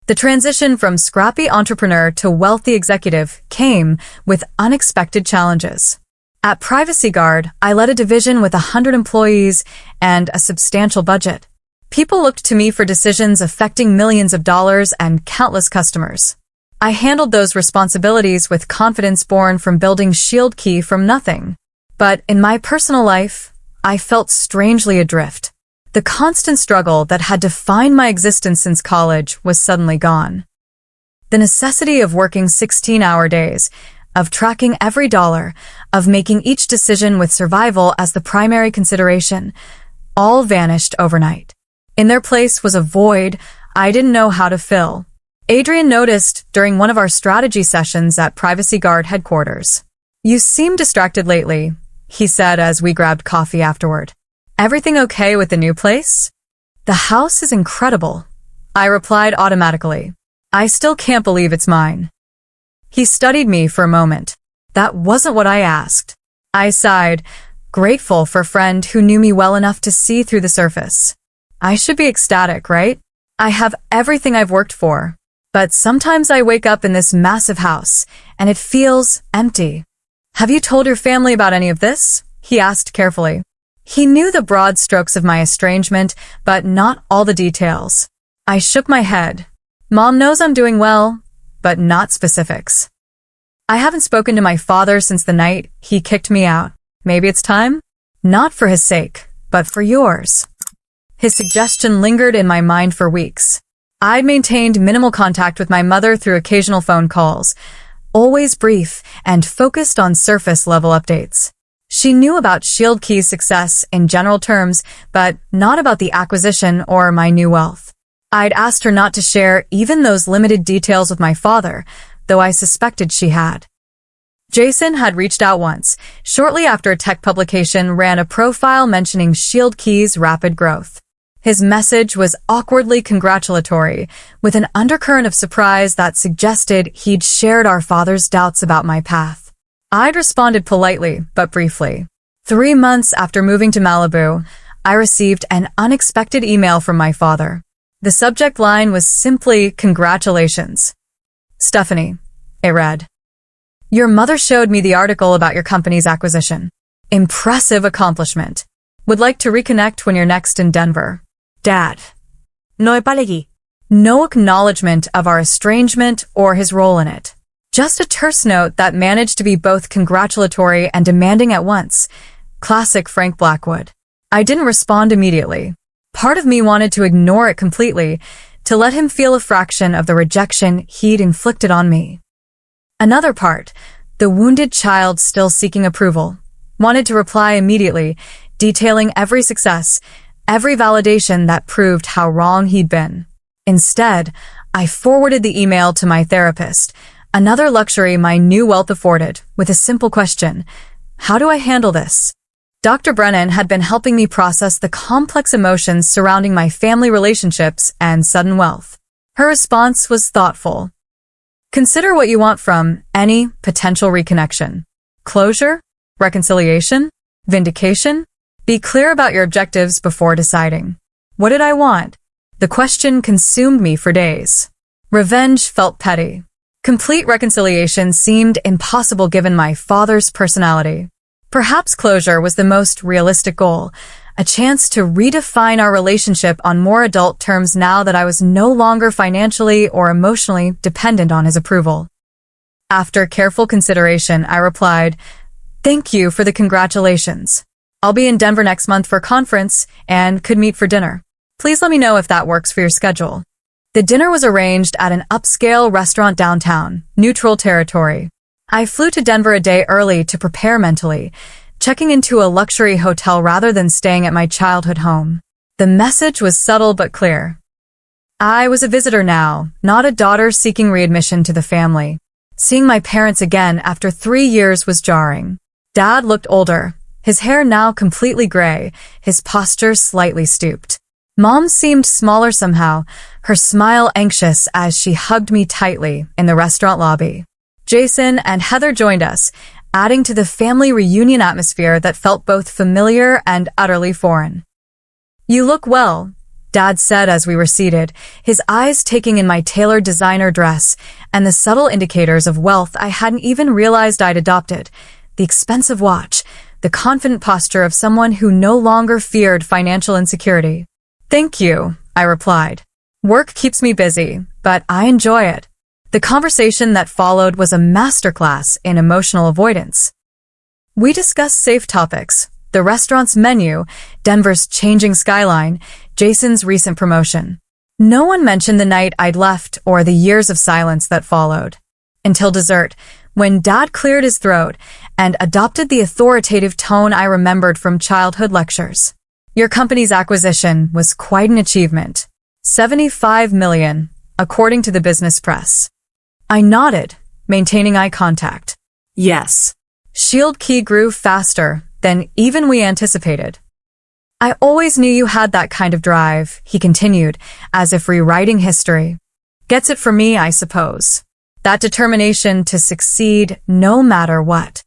[SPEAKER 1] The transition from scrappy entrepreneur to wealthy executive came with unexpected challenges. At Privacy Guard, I led a division with 100 employees and a substantial budget. People looked to me for decisions affecting millions of dollars and countless customers. I handled those responsibilities with confidence born from building Shield Key from nothing. But in my personal life, I felt strangely adrift. The constant struggle that had defined my existence since college was suddenly gone. The necessity of working 16-hour days, of tracking every dollar, of making each decision with survival as the primary consideration, all vanished overnight. In their place was a void I didn't know how to fill. Adrian noticed during one of our strategy sessions at Privacy Guard headquarters. "You seem distracted lately," he said as we grabbed coffee afterward. "Everything okay with the new place?" "The house is incredible," I replied automatically. "I still can't believe it's mine." He studied me for a moment. "That wasn't what I asked." I sighed, grateful for a friend who knew me well enough to see through the surface. "I should be ecstatic, right? I have everything I've worked for. But sometimes I wake up in this massive house, and it feels empty." "Have you told your family about any of this?" he asked carefully. He knew the broad strokes of my estrangement, but not all the details. I shook my head. Mom knows I'm doing well, but not specifics. I haven't spoken to my father since the night he kicked me out. Maybe it's time? Not for his sake, but for yours. His suggestion lingered in my mind for weeks. I'd maintained minimal contact with my mother through occasional phone calls, always brief and focused on surface-level updates. She knew about Shield Key's success in general terms, but not about the acquisition or my new wealth. I'd asked her not to share even those limited details with my father, though I suspected she had. Jason had reached out once, shortly after a tech publication ran a profile mentioning Shield Key's rapid growth. His message was awkwardly congratulatory, with an undercurrent of surprise that suggested he'd shared our father's doubts about my path. I'd responded politely, but briefly. 3 months after moving to Malibu, I received an unexpected email from my father. The subject line was simply, "Congratulations. Stephanie," it read. "Your mother showed me the article about your company's acquisition. Impressive accomplishment. Would like to reconnect when you're next in Denver. Dad."
[SPEAKER 2] No epalegi.
[SPEAKER 1] No acknowledgement of our estrangement or his role in it. Just a terse note that managed to be both congratulatory and demanding at once. Classic Frank Blackwood. I didn't respond immediately. Part of me wanted to ignore it completely, to let him feel a fraction of the rejection he'd inflicted on me. Another part, the wounded child still seeking approval, wanted to reply immediately, detailing every success, every validation that proved how wrong he'd been. Instead, I forwarded the email to my therapist, another luxury my new wealth afforded, with a simple question: how do I handle this? Dr. Brennan had been helping me process the complex emotions surrounding my family relationships and sudden wealth. Her response was thoughtful. Consider what you want from any potential reconnection. Closure? Reconciliation? Vindication? Be clear about your objectives before deciding. What did I want? The question consumed me for days. Revenge felt petty. Complete reconciliation seemed impossible given my father's personality. Perhaps closure was the most realistic goal, a chance to redefine our relationship on more adult terms now that I was no longer financially or emotionally dependent on his approval. After careful consideration, I replied, "Thank you for the congratulations. I'll be in Denver next month for a conference and could meet for dinner. Please let me know if that works for your schedule." The dinner was arranged at an upscale restaurant downtown, neutral territory. I flew to Denver a day early to prepare mentally, checking into a luxury hotel rather than staying at my childhood home. The message was subtle but clear. I was a visitor now, not a daughter seeking readmission to the family. Seeing my parents again after 3 years was jarring. Dad looked older, his hair now completely gray, his posture slightly stooped. Mom seemed smaller somehow, her smile anxious as she hugged me tightly in the restaurant lobby. Jason and Heather joined us, adding to the family reunion atmosphere that felt both familiar and utterly foreign. "You look well," Dad said as we were seated, his eyes taking in my tailored designer dress and the subtle indicators of wealth I hadn't even realized I'd adopted, the expensive watch, the confident posture of someone who no longer feared financial insecurity. "Thank you," I replied. "Work keeps me busy, but I enjoy it." The conversation that followed was a masterclass in emotional avoidance. We discussed safe topics, the restaurant's menu, Denver's changing skyline, Jason's recent promotion. No one mentioned the night I'd left or the years of silence that followed. Until dessert, when Dad cleared his throat and adopted the authoritative tone I remembered from childhood lectures. "Your company's acquisition was quite an achievement. $75 million, according to the business press." I nodded, maintaining eye contact.
[SPEAKER 2] Yes.
[SPEAKER 1] Shield Key grew faster than even we anticipated. "I always knew you had that kind of drive," he continued, as if rewriting history. "Gets it from me, I suppose. That determination to succeed no matter what."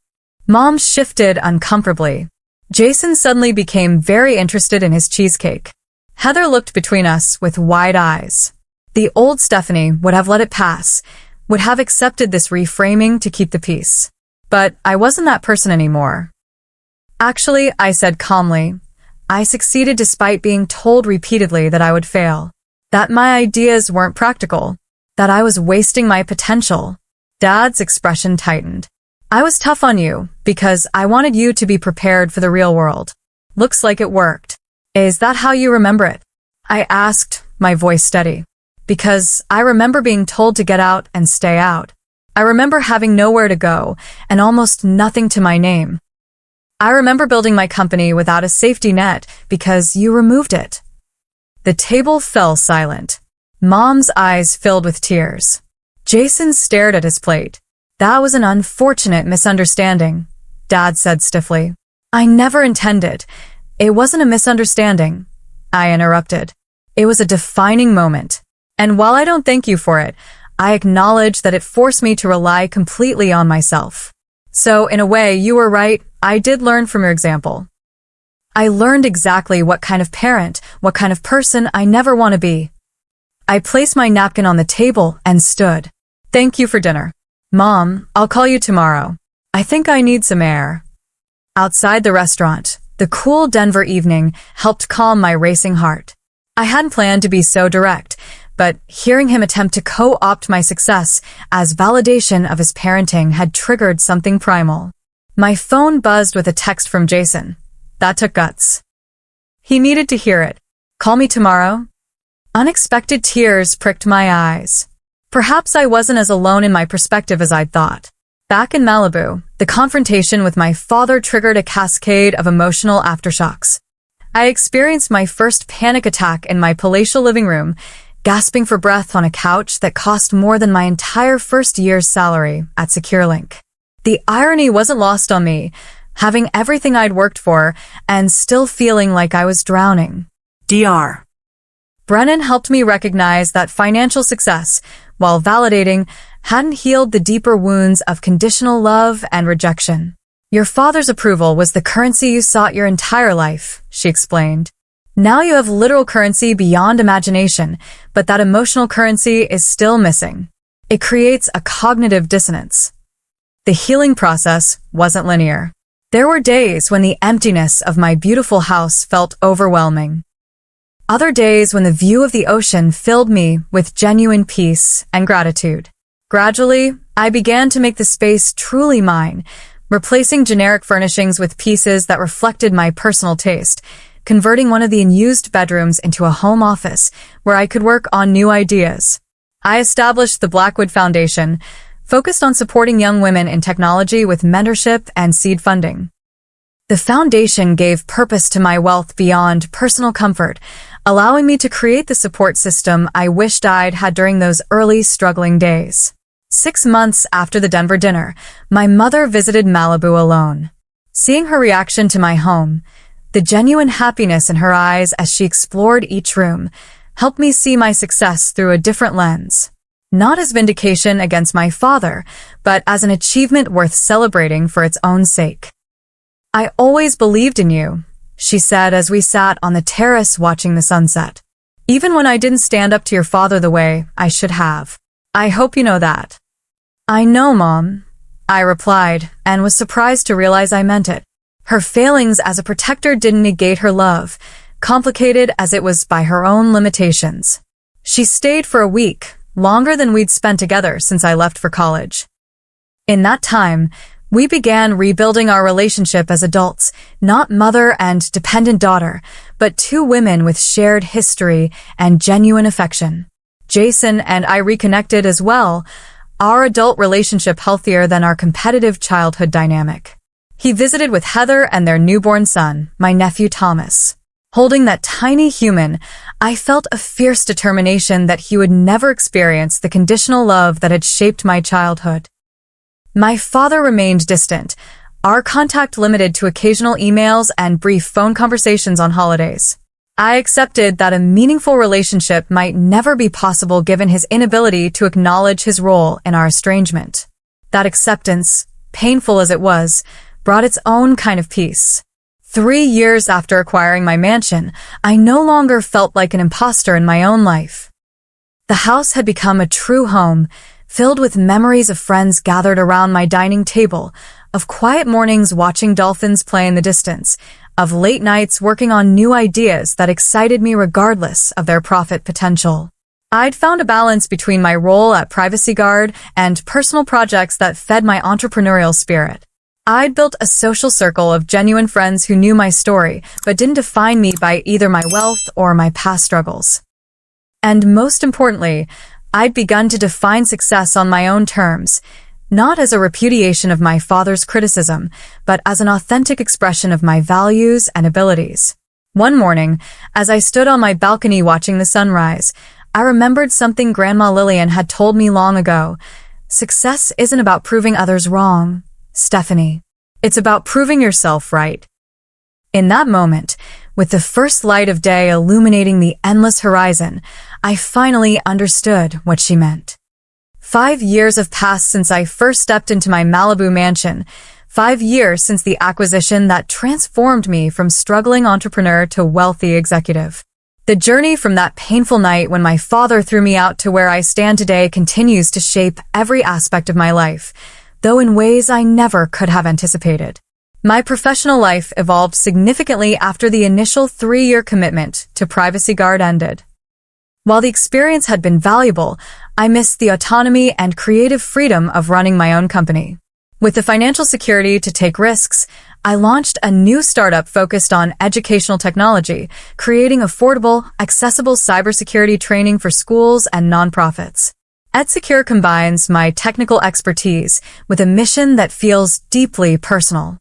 [SPEAKER 1] Mom shifted uncomfortably. Jason suddenly became very interested in his cheesecake. Heather looked between us with wide eyes. The old Stephanie would have let it pass, would have accepted this reframing to keep the peace. But I wasn't that person anymore. "Actually," I said calmly, "I succeeded despite being told repeatedly that I would fail, that my ideas weren't practical. that I was wasting my potential. Dad's expression tightened. I was tough on you because I wanted you to be prepared for the real world. Looks like it worked. Is that how you remember it? I asked, my voice steady. Because I remember being told to get out and stay out. I remember having nowhere to go and almost nothing to my name. I remember building my company without a safety net because you removed it. The table fell silent. Mom's eyes filled with tears. Jason stared at his plate. That was an unfortunate misunderstanding, Dad said stiffly. I never intended. It wasn't a misunderstanding, I interrupted. It was a defining moment. And while I don't thank you for it, I acknowledge that it forced me to rely completely on myself. So, in a way, you were right. I did learn from your example. I learned exactly what kind of parent, what kind of person I never want to be. I placed my napkin on the table and stood. Thank you for dinner. Mom, I'll call you tomorrow. I think I need some air. Outside the restaurant, the cool Denver evening helped calm my racing heart. I hadn't planned to be so direct, but hearing him attempt to co-opt my success as validation of his parenting had triggered something primal. My phone buzzed with a text from Jason. That took guts. He needed to hear it. Call me tomorrow? Unexpected tears pricked my eyes. Perhaps I wasn't as alone in my perspective as I'd thought. Back in Malibu, the confrontation with my father triggered a cascade of emotional aftershocks. I experienced my first panic attack in my palatial living room, gasping for breath on a couch that cost more than my entire first year's salary at SecureLink. The irony wasn't lost on me, having everything I'd worked for and still feeling like I was drowning.
[SPEAKER 2] Dr.
[SPEAKER 1] Brennan helped me recognize that financial success, while validating, hadn't healed the deeper wounds of conditional love and rejection. Your father's approval was the currency you sought your entire life, she explained. Now you have literal currency beyond imagination, but that emotional currency is still missing. It creates a cognitive dissonance. The healing process wasn't linear. There were days when the emptiness of my beautiful house felt overwhelming. Other days when the view of the ocean filled me with genuine peace and gratitude. Gradually, I began to make the space truly mine, replacing generic furnishings with pieces that reflected my personal taste, converting one of the unused bedrooms into a home office where I could work on new ideas. I established the Blackwood Foundation, focused on supporting young women in technology with mentorship and seed funding. The foundation gave purpose to my wealth beyond personal comfort, allowing me to create the support system I wished I'd had during those early struggling days. 6 months after the Denver dinner, my mother visited Malibu alone. Seeing her reaction to my home, the genuine happiness in her eyes as she explored each room, helped me see my success through a different lens. Not as vindication against my father, but as an achievement worth celebrating for its own sake. I always believed in you, she said as we sat on the terrace watching the sunset. Even when I didn't stand up to your father the way I should have. I hope you know that. I know, Mom, I replied, and was surprised to realize I meant it. Her failings as a protector didn't negate her love, complicated as it was by her own limitations. She stayed for a week, longer than we'd spent together since I left for college. In that time, we began rebuilding our relationship as adults, not mother and dependent daughter, but two women with shared history and genuine affection. Jason and I reconnected as well, our adult relationship healthier than our competitive childhood dynamic. He visited with Heather and their newborn son, my nephew Thomas. Holding that tiny human, I felt a fierce determination that he would never experience the conditional love that had shaped my childhood. My father remained distant, our contact limited to occasional emails and brief phone conversations on holidays. I accepted that a meaningful relationship might never be possible given his inability to acknowledge his role in our estrangement. That acceptance, painful as it was, brought its own kind of peace. 3 years after acquiring my mansion, I no longer felt like an imposter in my own life. The house had become a true home, filled with memories of friends gathered around my dining table, of quiet mornings watching dolphins play in the distance, of late nights working on new ideas that excited me regardless of their profit potential. I'd found a balance between my role at Privacy Guard and personal projects that fed my entrepreneurial spirit. I'd built a social circle of genuine friends who knew my story, but didn't define me by either my wealth or my past struggles. And most importantly, I'd begun to define success on my own terms, not as a repudiation of my father's criticism, but as an authentic expression of my values and abilities. One morning, as I stood on my balcony watching the sunrise, I remembered something Grandma Lillian had told me long ago. Success isn't about proving others wrong, Stephanie. It's about proving yourself right. In that moment, with the first light of day illuminating the endless horizon, I finally understood what she meant. 5 years have passed since I first stepped into my Malibu mansion. 5 years since the acquisition that transformed me from struggling entrepreneur to wealthy executive. The journey from that painful night when my father threw me out to where I stand today continues to shape every aspect of my life, though in ways I never could have anticipated. My professional life evolved significantly after the initial 3-year commitment to Privacy Guard ended. While the experience had been valuable, I missed the autonomy and creative freedom of running my own company. With the financial security to take risks, I launched a new startup focused on educational technology, creating affordable, accessible cybersecurity training for schools and nonprofits. EdSecure combines my technical expertise with a mission that feels deeply personal.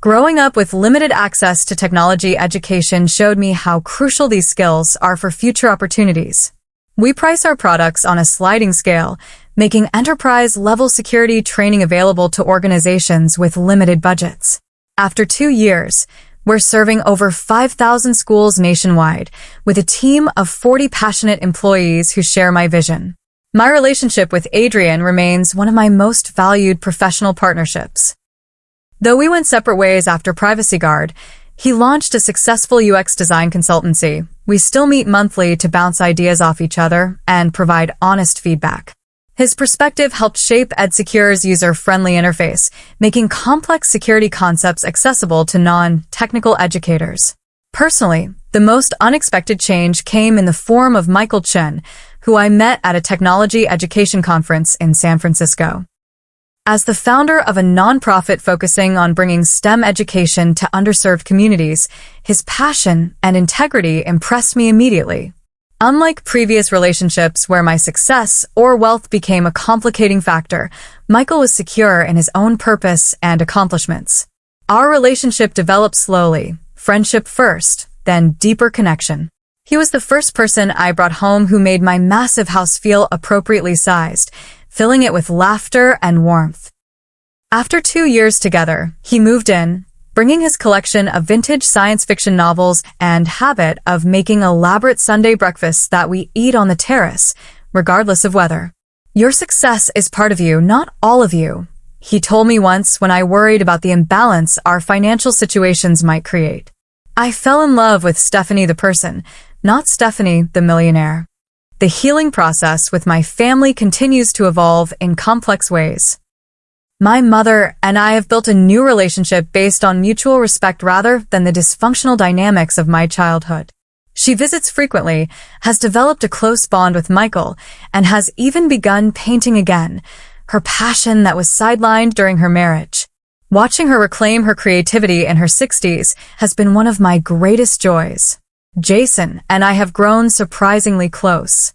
[SPEAKER 1] Growing up with limited access to technology education showed me how crucial these skills are for future opportunities. We price our products on a sliding scale, making enterprise-level security training available to organizations with limited budgets. After 2 years, we're serving over 5,000 schools nationwide, with a team of 40 passionate employees who share my vision. My relationship with Adrian remains one of my most valued professional partnerships. Though we went separate ways after Privacy Guard, he launched a successful UX design consultancy. We still meet monthly to bounce ideas off each other and provide honest feedback. His perspective helped shape EdSecure's user-friendly interface, making complex security concepts accessible to non-technical educators. Personally, the most unexpected change came in the form of Michael Chen, who I met at a technology education conference in San Francisco. As the founder of a nonprofit focusing on bringing STEM education to underserved communities, his passion and integrity impressed me immediately. Unlike previous relationships where my success or wealth became a complicating factor, Michael was secure in his own purpose and accomplishments. Our relationship developed slowly, friendship first, then deeper connection. He was the first person I brought home who made my massive house feel appropriately sized, filling it with laughter and warmth. After 2 years together, he moved in, bringing his collection of vintage science fiction novels and habit of making elaborate Sunday breakfasts that we eat on the terrace, regardless of weather. "Your success is part of you, not all of you," he told me once when I worried about the imbalance our financial situations might create. I fell in love with Stephanie the person, not Stephanie the millionaire. The healing process with my family continues to evolve in complex ways. My mother and I have built a new relationship based on mutual respect rather than the dysfunctional dynamics of my childhood. She visits frequently, has developed a close bond with Michael, and has even begun painting again, her passion that was sidelined during her marriage. Watching her reclaim her creativity in her 60s has been one of my greatest joys. Jason and I have grown surprisingly close.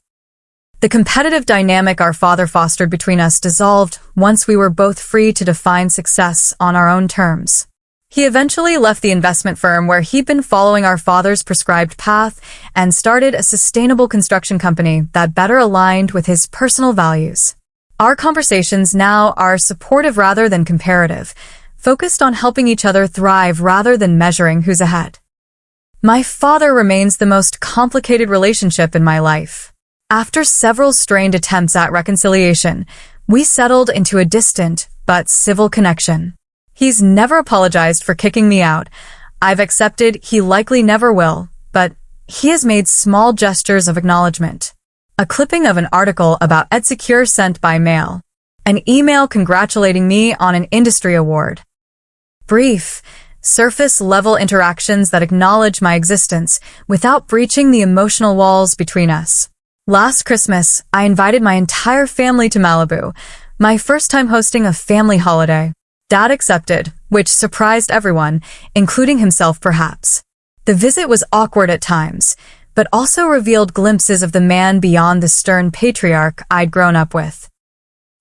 [SPEAKER 1] The competitive dynamic our father fostered between us dissolved once we were both free to define success on our own terms. He eventually left the investment firm where he'd been following our father's prescribed path and started a sustainable construction company that better aligned with his personal values. Our conversations now are supportive rather than comparative, focused on helping each other thrive rather than measuring who's ahead. My father remains the most complicated relationship in my life. After several strained attempts at reconciliation, we settled into a distant but civil connection. He's never apologized for kicking me out. I've accepted he likely never will, but he has made small gestures of acknowledgement. A clipping of an article about EdSecure sent by mail. An email congratulating me on an industry award. Brief, surface-level interactions that acknowledge my existence without breaching the emotional walls between us. Last Christmas, I invited my entire family to Malibu, my first time hosting a family holiday. Dad accepted, which surprised everyone, including himself perhaps. The visit was awkward at times, but also revealed glimpses of the man beyond the stern patriarch I'd grown up with.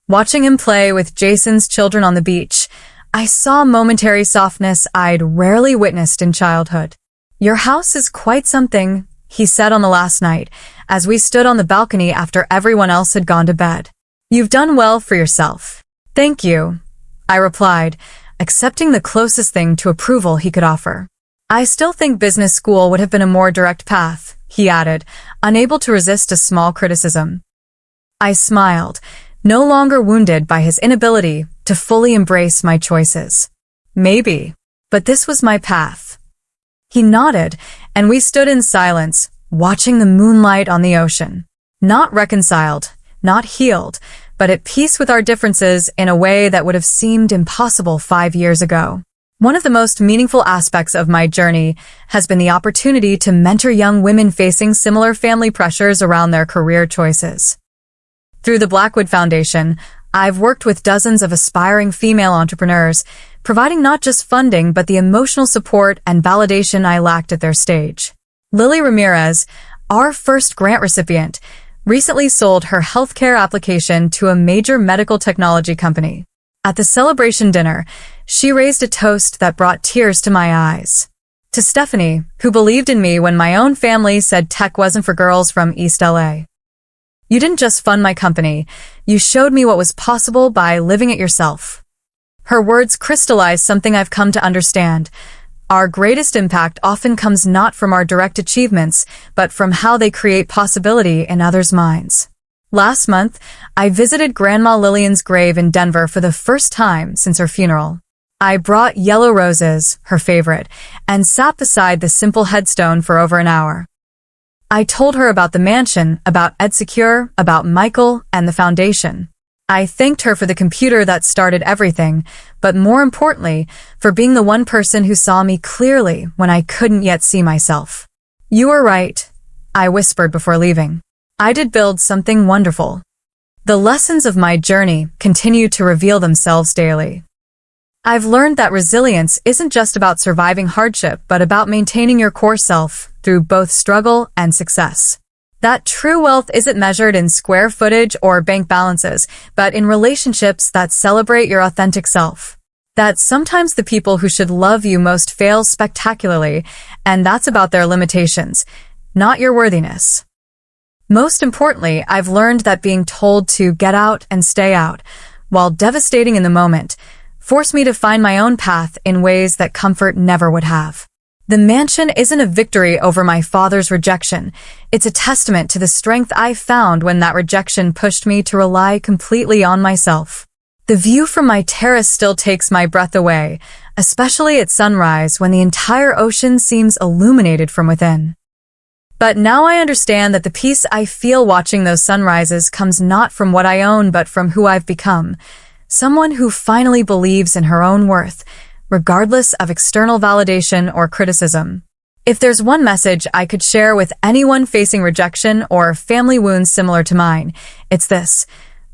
[SPEAKER 1] Watching him play with Jason's children on the beach, I saw momentary softness I'd rarely witnessed in childhood. "Your house is quite something," he said on the last night, as we stood on the balcony after everyone else had gone to bed. "You've done well for yourself." "Thank you," I replied, accepting the closest thing to approval he could offer. "I still think business school would have been a more direct path," he added, unable to resist a small criticism. I smiled, no longer wounded by his inability to fully embrace my choices. "Maybe, but this was my path." He nodded, and we stood in silence, watching the moonlight on the ocean. Not reconciled, not healed, but at peace with our differences in a way that would have seemed impossible 5 years ago. One of the most meaningful aspects of my journey has been the opportunity to mentor young women facing similar family pressures around their career choices. Through the Blackwood Foundation, I've worked with dozens of aspiring female entrepreneurs, providing not just funding but the emotional support and validation I lacked at their stage. Lily Ramirez, our first grant recipient, recently sold her healthcare application to a major medical technology company. At the celebration dinner, she raised a toast that brought tears to my eyes. To Stephanie, who believed in me when my own family said tech wasn't for girls from East LA. "You didn't just fund my company, you showed me what was possible by living it yourself." Her words crystallized something I've come to understand. Our greatest impact often comes not from our direct achievements, but from how they create possibility in others' minds. Last month, I visited Grandma Lillian's grave in Denver for the first time since her funeral. I brought yellow roses, her favorite, and sat beside the simple headstone for over an hour. I told her about the mansion, about EdSecure, about Michael, and the foundation. I thanked her for the computer that started everything, but more importantly, for being the one person who saw me clearly when I couldn't yet see myself. "You were right," I whispered before leaving. "I did build something wonderful." The lessons of my journey continue to reveal themselves daily. I've learned that resilience isn't just about surviving hardship, but about maintaining your core self through both struggle and success. That true wealth isn't measured in square footage or bank balances, but in relationships that celebrate your authentic self. That sometimes the people who should love you most fail spectacularly, and that's about their limitations, not your worthiness. Most importantly, I've learned that being told to get out and stay out, while devastating in the moment, forced me to find my own path in ways that comfort never would have. The mansion isn't a victory over my father's rejection. It's a testament to the strength I found when that rejection pushed me to rely completely on myself. The view from my terrace still takes my breath away, especially at sunrise when the entire ocean seems illuminated from within. But now I understand that the peace I feel watching those sunrises comes not from what I own but from who I've become. Someone who finally believes in her own worth, regardless of external validation or criticism. If there's one message I could share with anyone facing rejection or family wounds similar to mine, it's this: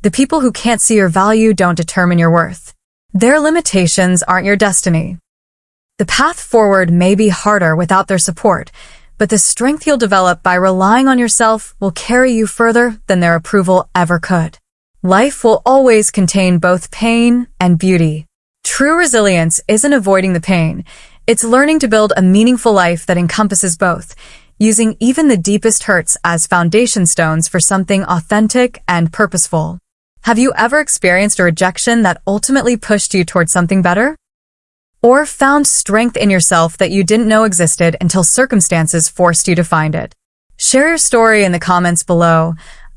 [SPEAKER 1] the people who can't see your value don't determine your worth. Their limitations aren't your destiny. The path forward may be harder without their support, but the strength you'll develop by relying on yourself will carry you further than their approval ever could. Life will always contain both pain and beauty. True resilience isn't avoiding the pain, it's learning to build a meaningful life that encompasses both, using even the deepest hurts as foundation stones for something authentic and purposeful. Have you ever experienced a rejection that ultimately pushed you towards something better? Or found strength in yourself that you didn't know existed until circumstances forced you to find it? Share your story in the comments below.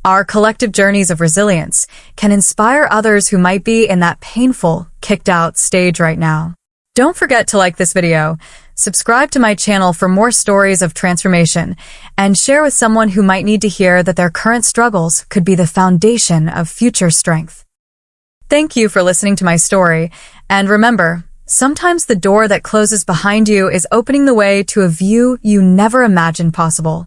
[SPEAKER 1] Our collective journeys of resilience can inspire others who might be in that painful, kicked-out stage right now. Don't forget to like this video, subscribe to my channel for more stories of transformation, and share with someone who might need to hear that their current struggles could be the foundation of future strength. Thank you for listening to my story, and remember, sometimes the door that closes behind you is opening the way to a view you never imagined possible.